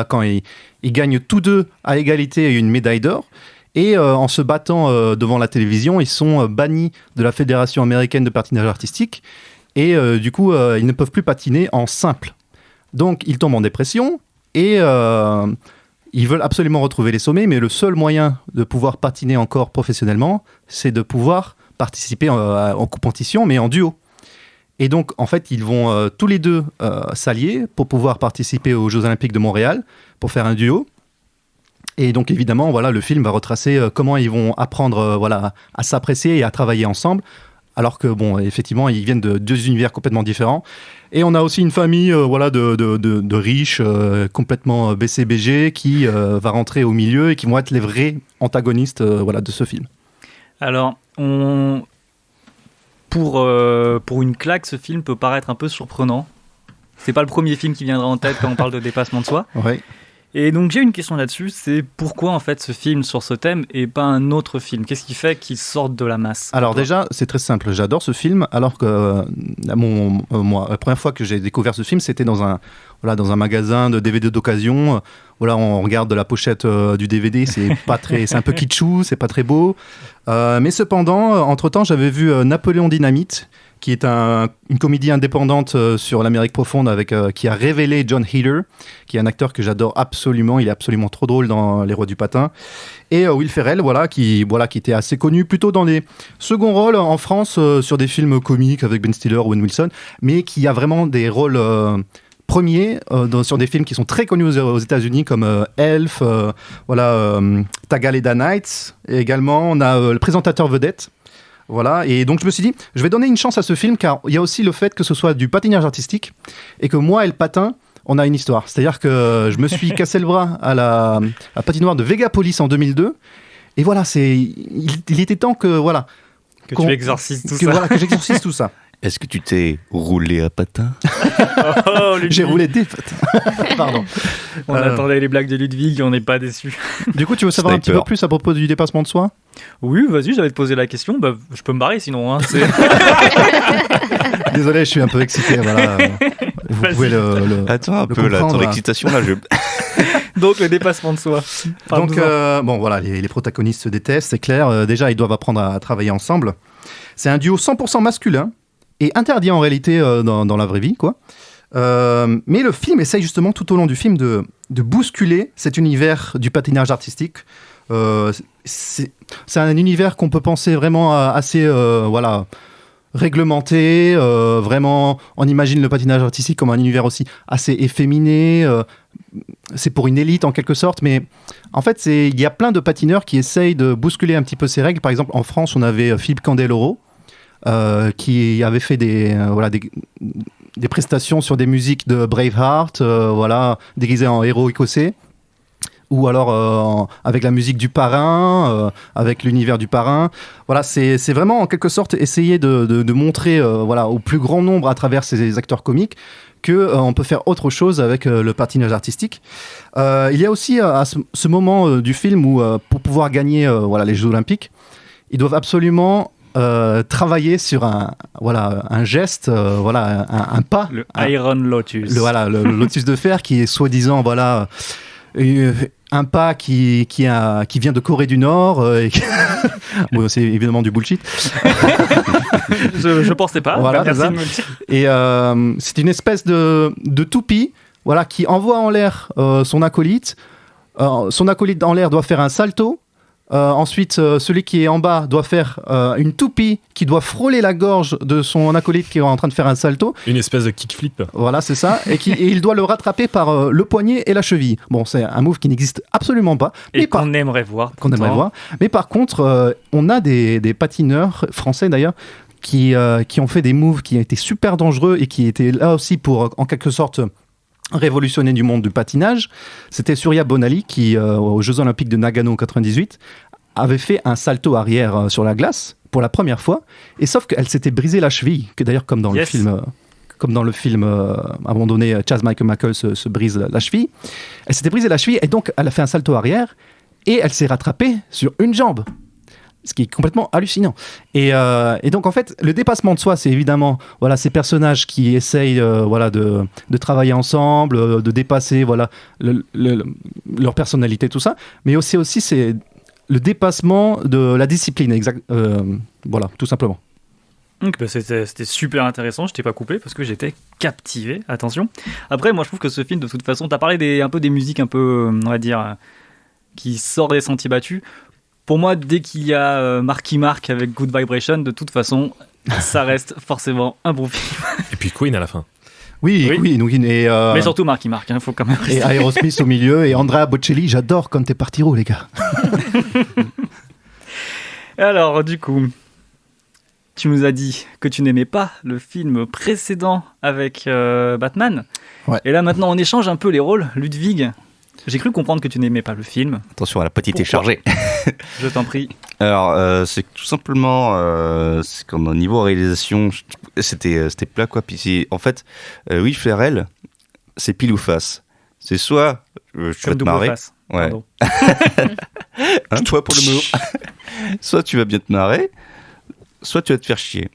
quand ils gagnent tous deux à égalité une médaille d'or. Et en se battant devant la télévision, ils sont bannis de la Fédération américaine de patinage artistique. Et du coup, ils ne peuvent plus patiner en simple. Donc, ils tombent en dépression et ils veulent absolument retrouver les sommets. Mais le seul moyen de pouvoir patiner encore professionnellement, c'est de pouvoir participer en compétition, mais en duo. Et donc, en fait, ils vont tous les deux s'allier pour pouvoir participer aux Jeux Olympiques de Montréal, pour faire un duo. Et donc, évidemment, le film va retracer comment ils vont apprendre à s'apprécier et à travailler ensemble. Alors que, effectivement, ils viennent de deux univers complètement différents. Et on a aussi une famille de riches, complètement BCBG, qui va rentrer au milieu et qui vont être les vrais antagonistes de ce film. Alors, pour une claque, ce film peut paraître un peu surprenant. C'est pas le premier film qui viendra en tête quand on parle de dépassement de soi. Ouais. Et donc j'ai une question là-dessus, c'est pourquoi en fait ce film sur ce thème et pas un autre film? Qu'est-ce qui fait qu'il sorte de la masse? Alors déjà, c'est très simple, j'adore ce film, alors que moi, la première fois que j'ai découvert ce film, c'était dans un magasin de DVD d'occasion. On regarde la pochette du DVD, c'est un peu kitschou, c'est pas très beau. Mais cependant, entre-temps, j'avais vu Napoléon Dynamite, qui est une comédie indépendante sur l'Amérique profonde qui a révélé John Heater, qui est un acteur que j'adore absolument. Il est absolument trop drôle dans Les Rois du Patin. Et Will Ferrell, qui était assez connu plutôt dans les seconds rôles en France sur des films comiques avec Ben Stiller, Owen Wilson, mais qui a vraiment des rôles premiers sur des films qui sont très connus aux États-Unis comme Elf, Talladega Nights. Et également, on a le présentateur vedette. Voilà, et donc je me suis dit, je vais donner une chance à ce film, car il y a aussi le fait que ce soit du patinage artistique, et que moi et le patin, on a une histoire. C'est-à-dire que je me suis cassé le bras à la patinoire de Vegapolis en 2002, et il était temps que tu exorcises tout ça. Que j'exorcise tout ça. Est-ce que tu t'es roulé à patin? J'ai roulé des patins. Pardon. On attendait les blagues de Ludwig et on n'est pas déçus. Du coup, tu veux savoir un petit peu plus à propos du dépassement de soi ? Oui, vas-y, j'allais te poser la question. Bah, je peux me barrer sinon. Hein, Désolé, je suis un peu excité. Voilà. Vous pouvez le Attends un le peu, là, ton comprendre. excitation, là, je... Donc, le dépassement de soi. Donc, bon, voilà, les protagonistes se détestent, c'est clair. Déjà, ils doivent apprendre à travailler ensemble. C'est un duo 100% masculin et interdit en réalité dans la vraie vie, quoi. Mais le film essaye justement tout au long du film de bousculer cet univers du patinage artistique. C'est un univers qu'on peut penser vraiment assez réglementé. Vraiment, on imagine le patinage artistique comme un univers aussi assez efféminé. C'est pour une élite en quelque sorte, mais en fait, il y a plein de patineurs qui essayent de bousculer un petit peu ces règles. Par exemple, en France, on avait Philippe Candeloro qui avait fait des prestations sur des musiques de Braveheart, déguisé en héros écossais. Ou alors avec la musique du parrain, avec l'univers du parrain. Voilà, c'est vraiment en quelque sorte essayer de montrer au plus grand nombre à travers ces acteurs comiques qu'on peut faire autre chose avec le patinage artistique. Il y a aussi à ce moment du film où pour pouvoir gagner les Jeux Olympiques, ils doivent absolument travailler sur un geste, un pas. Le Iron Lotus. Le lotus de fer qui est soi-disant un pas qui vient de Corée du Nord. Bon, c'est évidemment du bullshit. je pensais pas. Voilà, merci c'est ça. de me le dire. Et c'est une espèce de toupie qui envoie en l'air son acolyte. Son acolyte en l'air doit faire un salto. Ensuite, celui qui est en bas doit faire une toupie qui doit frôler la gorge de son acolyte qui est en train de faire un salto. Une espèce de kickflip. Voilà, c'est ça. Et il doit le rattraper par le poignet et la cheville. Bon, c'est un move qui n'existe absolument pas. Et qu'on aimerait voir. Mais par contre, on a des patineurs français d'ailleurs qui ont fait des moves qui ont été super dangereux et qui étaient là aussi pour, en quelque sorte, révolutionné du monde du patinage. C'était Surya Bonali qui, aux Jeux Olympiques de Nagano en 98, avait fait un salto arrière sur la glace pour la première fois. Et sauf qu'elle s'était brisé la cheville, que d'ailleurs comme dans le film, à un moment donné, Chaz Michael se brise la cheville. Elle s'était brisé la cheville et donc elle a fait un salto arrière et elle s'est rattrapée sur une jambe. Ce qui est complètement hallucinant. Et donc, en fait, le dépassement de soi, c'est évidemment ces personnages qui essayent de travailler ensemble, de dépasser leur personnalité, tout ça. Mais aussi c'est le dépassement de la discipline, tout simplement. Donc, c'était super intéressant, je t'ai pas coupé parce que j'étais captivé, attention. Après, moi je trouve que ce film, de toute façon, t'as parlé un peu des musiques un peu, on va dire, qui sortent des sentiers battus. Pour moi, dès qu'il y a Marky Mark avec Good Vibration, de toute façon, ça reste forcément un bon film. Et puis Queen à la fin. Oui. Queen et mais surtout Marky Mark, faut quand même rester. Et Aerosmith au milieu, et Andrea Bocelli, j'adore quand t'es parti les gars. Alors, du coup, tu nous as dit que tu n'aimais pas le film précédent avec Batman. Ouais. Et là, maintenant, on échange un peu les rôles. Ludwig, j'ai cru comprendre que tu n'aimais pas le film. Attention, la petite est chargée. Je t'en prie. Alors, c'est tout simplement, c'est comme au niveau réalisation, c'était plat quoi. Puis en fait, Will Ferrell, c'est pile ou face. C'est soit tu vas te marrer, face. ouais. Toi pour le mot. Soit tu vas bien te marrer, soit tu vas te faire chier.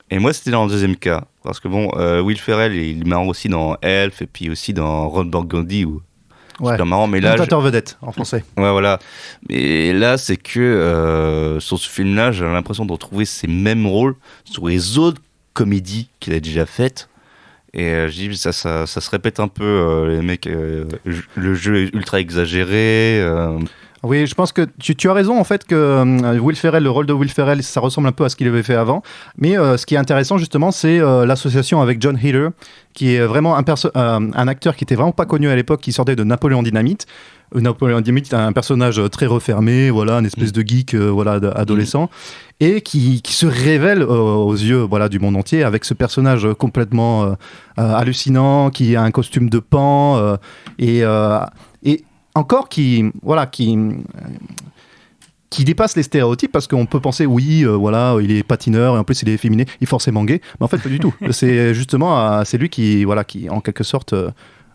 Et moi, c'était dans le deuxième cas, parce que bon, Will Ferrell, il marre aussi dans Elf et puis aussi dans Ron Burgundy où c'est marrant, mais là, Commentateur vedette en français. Ouais, voilà. Mais là, c'est que sur ce film-là, j'ai l'impression de retrouver ces mêmes rôles sur les autres comédies qu'il a déjà faites. Et je dis, ça se répète un peu, les mecs, le jeu est ultra exagéré. Oui, je pense que tu as raison en fait que Will Ferrell, le rôle de Will Ferrell, ça ressemble un peu à ce qu'il avait fait avant. Mais ce qui est intéressant justement, c'est l'association avec John Heater, qui est vraiment un acteur qui était vraiment pas connu à l'époque, qui sortait de Napoléon Dynamite. Napoléon Dynamite, un personnage très refermé, une espèce de geek, adolescent, et qui se révèle aux yeux, du monde entier avec ce personnage complètement hallucinant, qui a un costume de pan et encore qui dépasse les stéréotypes, parce qu'on peut penser il est patineur et en plus il est efféminé, il est forcément gay, mais en fait pas du tout. C'est justement c'est lui qui en quelque sorte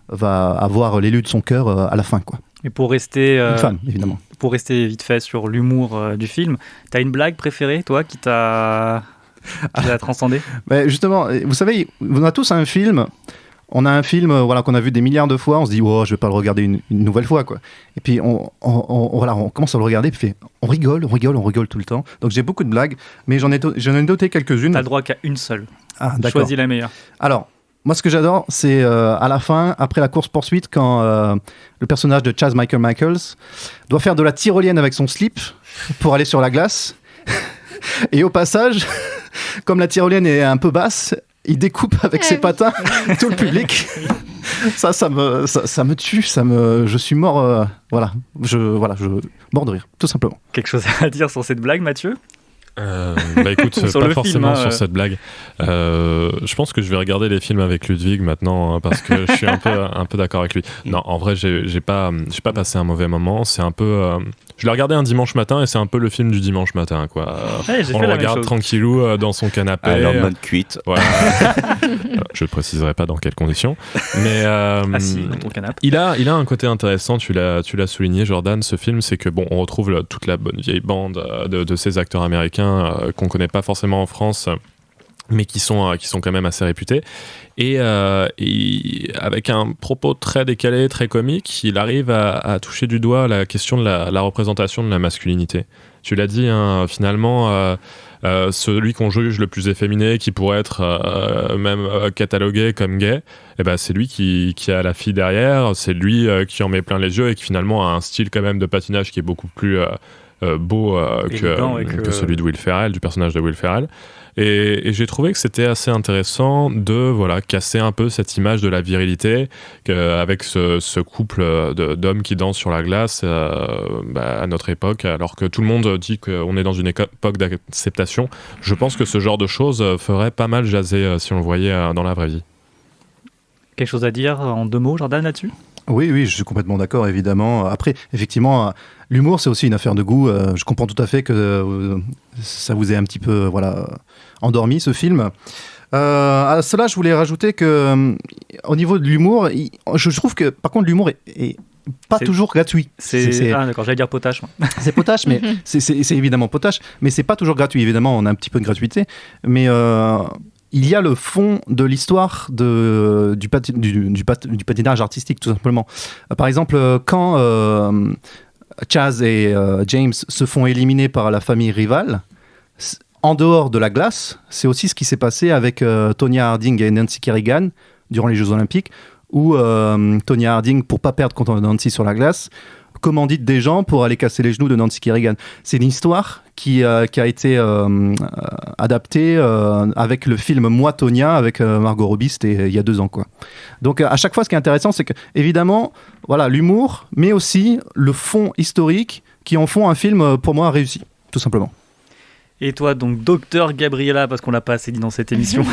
va avoir l'élu de son cœur à la fin, quoi. Et pour rester... Une femme, évidemment. Pour rester vite fait sur l'humour du film, t'as une blague préférée, toi, qui t'a transcendé? Justement, vous savez, on a tous un film... On a un film voilà, qu'on a vu des milliards de fois, on se dit oh, je vais pas le regarder une nouvelle fois, quoi. Et puis on commence à le regarder, puis on rigole tout le temps. Donc j'ai beaucoup de blagues, mais j'en ai noté quelques-unes. T'as le droit qu'à une seule. Ah, d'accord. Choisis la meilleure. Alors, moi ce que j'adore, c'est à la fin, après la course-poursuite, quand le personnage de Chaz Michaels doit faire de la tyrolienne avec son slip pour aller sur la glace. Et au passage, comme la tyrolienne est un peu basse, il découpe avec ses patins tout le public. Ça me tue, je suis mort, je mort de rire, tout simplement. Quelque chose à dire sur cette blague, Mathieu? Écoute, pas forcément sur cette blague. Je pense que je vais regarder les films avec Ludwig maintenant, hein, parce que je suis un peu d'accord avec lui. Non, en vrai, j'ai pas passé un mauvais moment. C'est un peu... je l'ai regardé un dimanche matin et c'est un peu le film du dimanche matin, quoi. On le regarde tranquillou dans son canapé. En mode cuite. Voilà. Je ne préciserai pas dans quelles conditions. Mais assis dans ton canapé. Il a un côté intéressant, tu l'as souligné, Jordan, ce film, c'est que on retrouve toute la bonne vieille bande de ces acteurs américains qu'on connaît pas forcément en France, mais qui sont quand même assez réputés. Et avec un propos très décalé, très comique, il arrive à toucher du doigt la question de la représentation de la masculinité. Tu l'as dit, hein, finalement, celui qu'on juge le plus efféminé, qui pourrait être même catalogué comme gay, c'est lui qui a la fille derrière, c'est lui qui en met plein les yeux et qui finalement a un style quand même de patinage qui est beaucoup plus beau que celui de Will Ferrell, du personnage de Will Ferrell. Et j'ai trouvé que c'était assez intéressant de casser un peu cette image de la virilité avec ce couple d'hommes qui dansent sur la glace à notre époque, alors que tout le monde dit qu'on est dans une époque d'acceptation. Je pense que ce genre de choses ferait pas mal jaser si on le voyait dans la vraie vie. Quelque chose à dire en 2 mots, Jordan, là-dessus? Oui, je suis complètement d'accord, évidemment. Après, effectivement, l'humour, c'est aussi une affaire de goût. Je comprends tout à fait que ça vous ait un petit peu endormi, ce film. À cela, je voulais rajouter que, au niveau de l'humour, je trouve que, par contre, l'humour est pas toujours gratuit. Ah, d'accord, j'allais dire potache. C'est potache, mais c'est évidemment potache, mais c'est pas toujours gratuit. Évidemment, on a un petit peu de gratuité, mais... il y a le fond de l'histoire du patinage artistique, tout simplement. Par exemple, quand Chaz et James se font éliminer par la famille rivale, en dehors de la glace, c'est aussi ce qui s'est passé avec Tonya Harding et Nancy Kerrigan durant les Jeux Olympiques, où Tonya Harding, pour pas perdre contre Nancy sur la glace, commandite des gens pour aller casser les genoux de Nancy Kerrigan. C'est une histoire qui a été adaptée avec le film Moi, Tonya, avec Margot Robbie, c'était il y a 2 ans, quoi. Donc à chaque fois, ce qui est intéressant, c'est que évidemment, l'humour, mais aussi le fond historique qui en font un film, pour moi, réussi, tout simplement. Et toi, donc, Docteur Gabriella, parce qu'on l'a pas assez dit dans cette émission,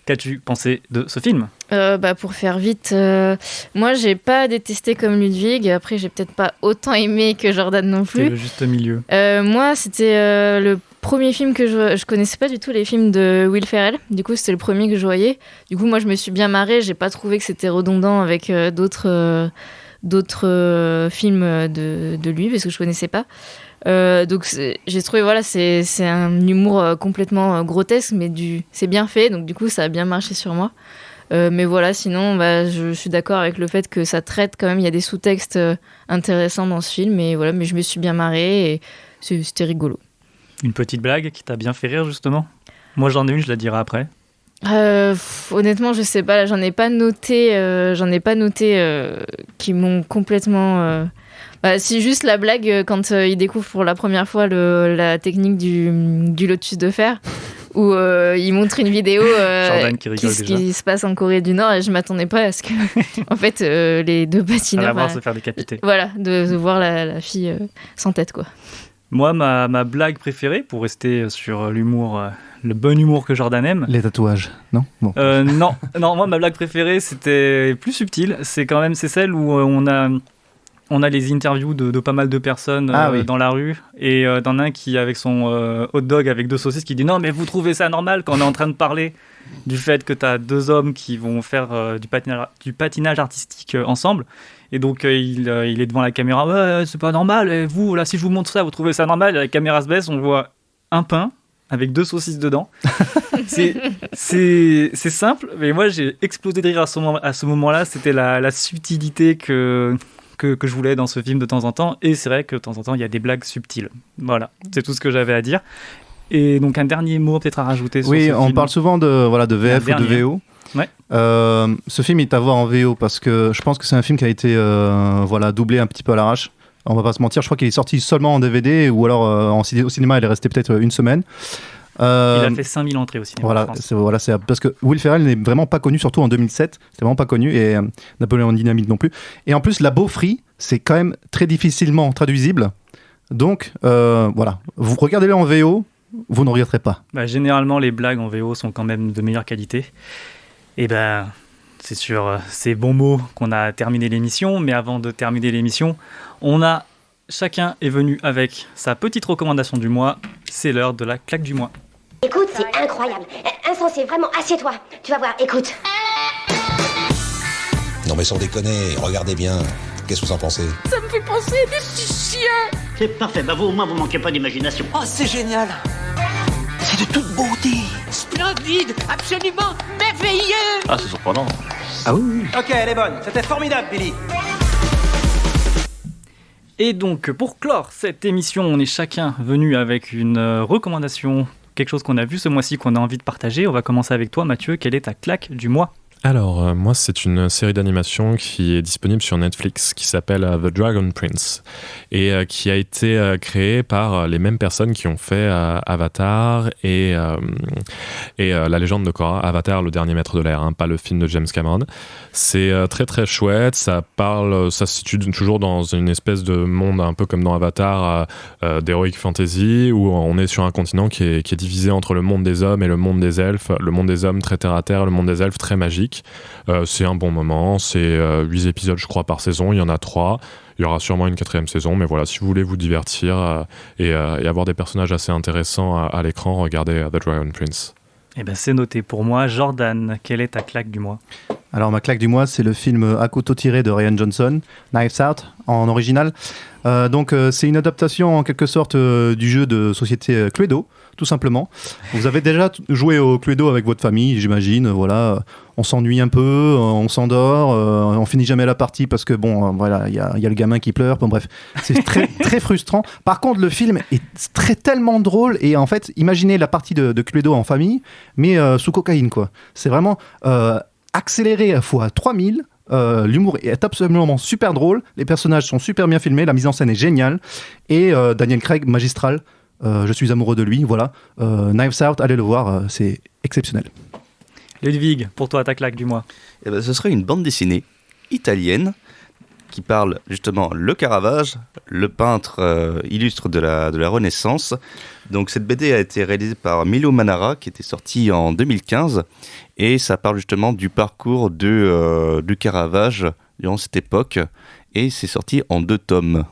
qu'as-tu pensé de ce film ? Pour faire vite, moi j'ai pas détesté comme Ludwig, après j'ai peut-être pas autant aimé que Jordan non plus. C'est le juste milieu. Moi c'était le premier film que je connaissais pas du tout les films de Will Ferrell, du coup c'était le premier que je voyais. Du coup moi je me suis bien marrée, j'ai pas trouvé que c'était redondant avec d'autres films de lui parce que je connaissais pas. Donc j'ai trouvé c'est un humour complètement grotesque mais c'est bien fait, donc du coup ça a bien marché sur moi. Mais sinon je suis d'accord avec le fait que ça traite quand même, il y a des sous-textes intéressants dans ce film, mais mais je me suis bien marrée et c'était rigolo. Une petite blague qui t'a bien fait rire justement? Moi j'en ai une, je la dirai après. Honnêtement je sais pas, là, j'en ai pas noté qui m'ont complètement si juste la blague quand il découvre pour la première fois la technique du lotus de fer où il montre une vidéo qui se passe en Corée du Nord, et je m'attendais pas à ce que en fait les 2 patineurs à la voir se faire décapiter. de voir la fille sans tête, quoi. Moi ma blague préférée, pour rester sur l'humour, le bon humour que Jordan aime, les tatouages, non bon. Non, moi ma blague préférée c'était plus subtil, c'est celle où on a les interviews de pas mal de personnes dans la rue, et t'en as un qui, avec son hot dog avec 2 saucisses, qui dit non mais vous trouvez ça normal quand on est en train de parler du fait que t'as 2 hommes qui vont faire du patinage artistique ensemble, et donc il est devant la caméra, ouais c'est pas normal, et vous là si je vous montre ça vous trouvez ça normal, et la caméra se baisse, on voit un pain avec 2 saucisses dedans. c'est simple, mais moi j'ai explosé de rire à ce moment-là. C'était la subtilité que je voulais dans ce film de temps en temps, et c'est vrai que de temps en temps il y a des blagues subtiles. Voilà, c'est tout ce que j'avais à dire. Et donc un dernier mot peut-être à rajouter sur ce film. Oui, on parle souvent de VF ou de VO. Ouais. Ce film est à voir en VO parce que je pense que c'est un film qui a été doublé un petit peu à l'arrache. On va pas se mentir, je crois qu'il est sorti seulement en DVD, ou alors au cinéma il est resté peut-être une semaine. Il a fait 5000 entrées aussi. C'est parce que Will Ferrell n'est vraiment pas connu, surtout en 2007. C'était vraiment pas connu, et Napoléon Dynamite non plus. Et en plus, la beaufrie, c'est quand même très difficilement traduisible. Donc, vous regardez-le en VO, vous ne regretterez pas. Généralement, les blagues en VO sont quand même de meilleure qualité. Et c'est sur ces bons mots qu'on a terminé l'émission. Mais avant de terminer l'émission, chacun est venu avec sa petite recommandation du mois. C'est l'heure de la claque du mois. Écoute, c'est incroyable. Insensé, vraiment, assieds-toi. Tu vas voir, écoute. Non mais sans déconner, regardez bien. Qu'est-ce que vous en pensez? Ça me fait penser à des petits chiens. C'est parfait, vous au moins vous manquez pas d'imagination. Oh, c'est génial. C'est de toute beauté. Splendide, absolument merveilleux. Ah, c'est surprenant. Ah oui. Ok, elle est bonne. C'était formidable, Billy. Et donc, pour clore cette émission, on est chacun venu avec une recommandation, quelque chose qu'on a vu ce mois-ci, qu'on a envie de partager. On va commencer avec toi, Mathieu. Quelle est ta claque du mois ? Alors, moi, c'est une série d'animation qui est disponible sur Netflix, qui s'appelle The Dragon Prince, et qui a été créée par les mêmes personnes qui ont fait Avatar et La Légende de Korra. Avatar, le dernier maître de l'air, pas le film de James Cameron. C'est très très chouette, ça se situe toujours dans une espèce de monde un peu comme dans Avatar, d'heroic fantasy, où on est sur un continent qui est divisé entre le monde des hommes et le monde des elfes, le monde des hommes très terre à terre, le monde des elfes très magique. C'est un bon moment, c'est 8 épisodes je crois par saison, il y en a 3, il y aura sûrement une 4e saison, mais voilà, si vous voulez vous divertir et avoir des personnages assez intéressants à l'écran, regardez The Dragon Prince. Eh ben c'est noté pour moi. Jordan, quelle est ta claque du mois ? Alors ma claque du mois, c'est le film À couteau tiré de Rian Johnson, Knives Out en original. C'est une adaptation en quelque sorte du jeu de société Cluedo, tout simplement. Vous avez déjà joué au Cluedo avec votre famille, j'imagine. Voilà, on s'ennuie un peu, on s'endort, on finit jamais la partie parce que il y a le gamin qui pleure. Bon bref, c'est très très frustrant. Par contre, le film est tellement drôle, et en fait, imaginez la partie de Cluedo en famille, mais sous cocaïne quoi. C'est vraiment accéléré à fois 3000. L'humour est absolument super drôle, les personnages sont super bien filmés, la mise en scène est géniale, et Daniel Craig magistral. Je suis amoureux de lui, voilà. Knives Out, allez le voir, c'est exceptionnel. Ludwig, pour toi, ta claque du mois ? Ce serait une bande dessinée italienne qui parle justement le Caravage, le peintre illustre de la Renaissance. Donc cette BD a été réalisée par Milo Manara, qui était sorti en 2015, et ça parle justement du parcours du Caravage durant cette époque, et c'est sorti en 2 tomes.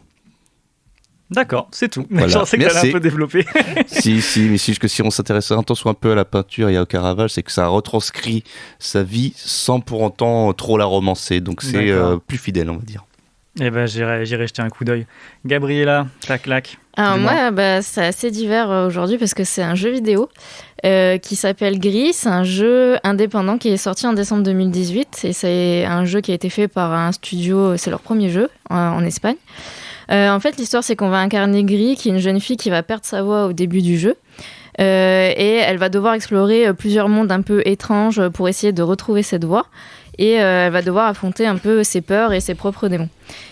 D'accord, c'est tout. Voilà. Je pensais que t'allais un peu développer. si on s'intéresse un peu à la peinture et au Caravage, c'est que ça retranscrit sa vie sans pour autant trop la romancer. Donc c'est plus fidèle, on va dire. Eh ben, j'irai jeter un coup d'œil. Gabriella, ta claque. Alors moi, c'est assez divers aujourd'hui parce que c'est un jeu vidéo qui s'appelle Gris. C'est un jeu indépendant qui est sorti en décembre 2018, et c'est un jeu qui a été fait par un studio, c'est leur premier jeu en Espagne. En fait, l'histoire, c'est qu'on va incarner Gris, qui est une jeune fille qui va perdre sa voix au début du jeu. Et elle va devoir explorer plusieurs mondes un peu étranges pour essayer de retrouver cette voix. Et elle va devoir affronter un peu ses peurs et ses propres démons.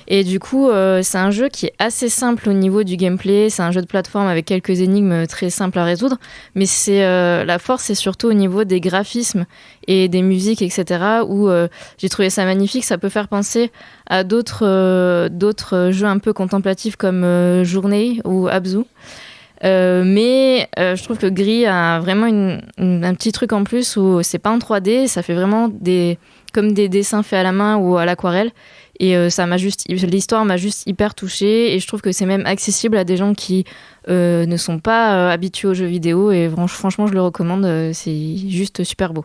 Et du coup, c'est un jeu qui est assez simple au niveau du gameplay. C'est un jeu de plateforme avec quelques énigmes très simples à résoudre. Mais la force, c'est surtout au niveau des graphismes et des musiques, etc. où j'ai trouvé ça magnifique. Ça peut faire penser à d'autres jeux un peu contemplatifs comme Journée ou Abzu. Mais je trouve que Gris a vraiment un petit truc en plus où c'est pas en 3D, ça fait vraiment comme des dessins faits à la main ou à l'aquarelle, Et l'histoire m'a juste hyper touchée. Et je trouve que c'est même accessible à des gens qui ne sont pas habitués aux jeux vidéo. Et franchement, je le recommande. C'est juste super beau.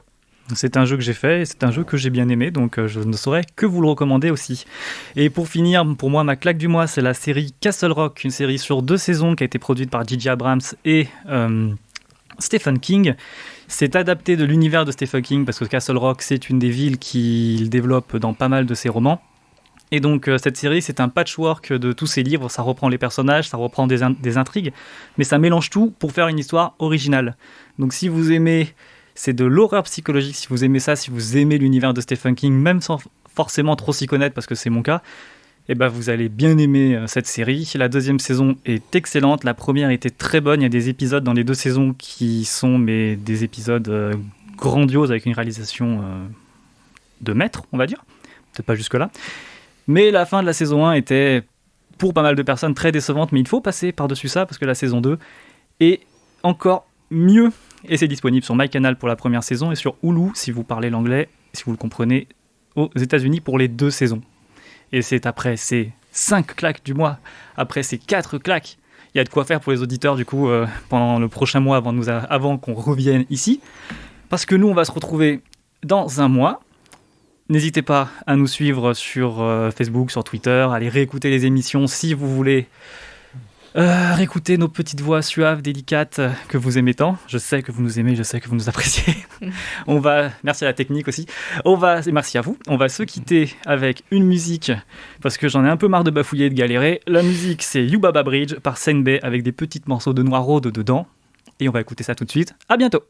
C'est un jeu que j'ai fait et c'est un jeu que j'ai bien aimé, donc je ne saurais que vous le recommander aussi. Et pour finir, pour moi, ma claque du mois, c'est la série Castle Rock, une série sur 2 saisons qui a été produite par J.J. Abrams et Stephen King. C'est adapté de l'univers de Stephen King parce que Castle Rock, c'est une des villes qu'il développe dans pas mal de ses romans. Et donc cette série, c'est un patchwork de tous ses livres, ça reprend les personnages, ça reprend des intrigues, mais ça mélange tout pour faire une histoire originale. Donc si vous aimez... C'est de l'horreur psychologique, si vous aimez ça, si vous aimez l'univers de Stephen King, même sans forcément trop s'y connaître, parce que c'est mon cas, et ben vous allez bien aimer cette série. La 2e saison est excellente, la première était très bonne, il y a des épisodes dans les 2 saisons qui sont des épisodes grandioses, avec une réalisation de maître, on va dire, peut-être pas jusque-là. Mais la fin de la saison 1 était, pour pas mal de personnes, très décevante, mais il faut passer par-dessus ça, parce que la saison 2 est encore mieux. Et c'est disponible sur MyCanal pour la première saison et sur Hulu si vous parlez l'anglais, si vous le comprenez, aux États-Unis pour les 2 saisons. Et c'est après ces 5 claques du mois, après ces 4 claques, il y a de quoi faire pour les auditeurs du coup pendant le prochain mois avant qu'on revienne ici. Parce que nous, on va se retrouver dans un mois. N'hésitez pas à nous suivre sur Facebook, sur Twitter, à aller réécouter les émissions si vous voulez. Réécoutez nos petites voix suaves, délicates, que vous aimez tant. Je sais que vous nous aimez, je sais que vous nous appréciez. Merci à la technique aussi. Et merci à vous. On va se quitter avec une musique, parce que j'en ai un peu marre de bafouiller et de galérer. La musique, c'est You Baba Bridge par Senbei, avec des petits morceaux de Noiraude dedans. Et on va écouter ça tout de suite. À bientôt.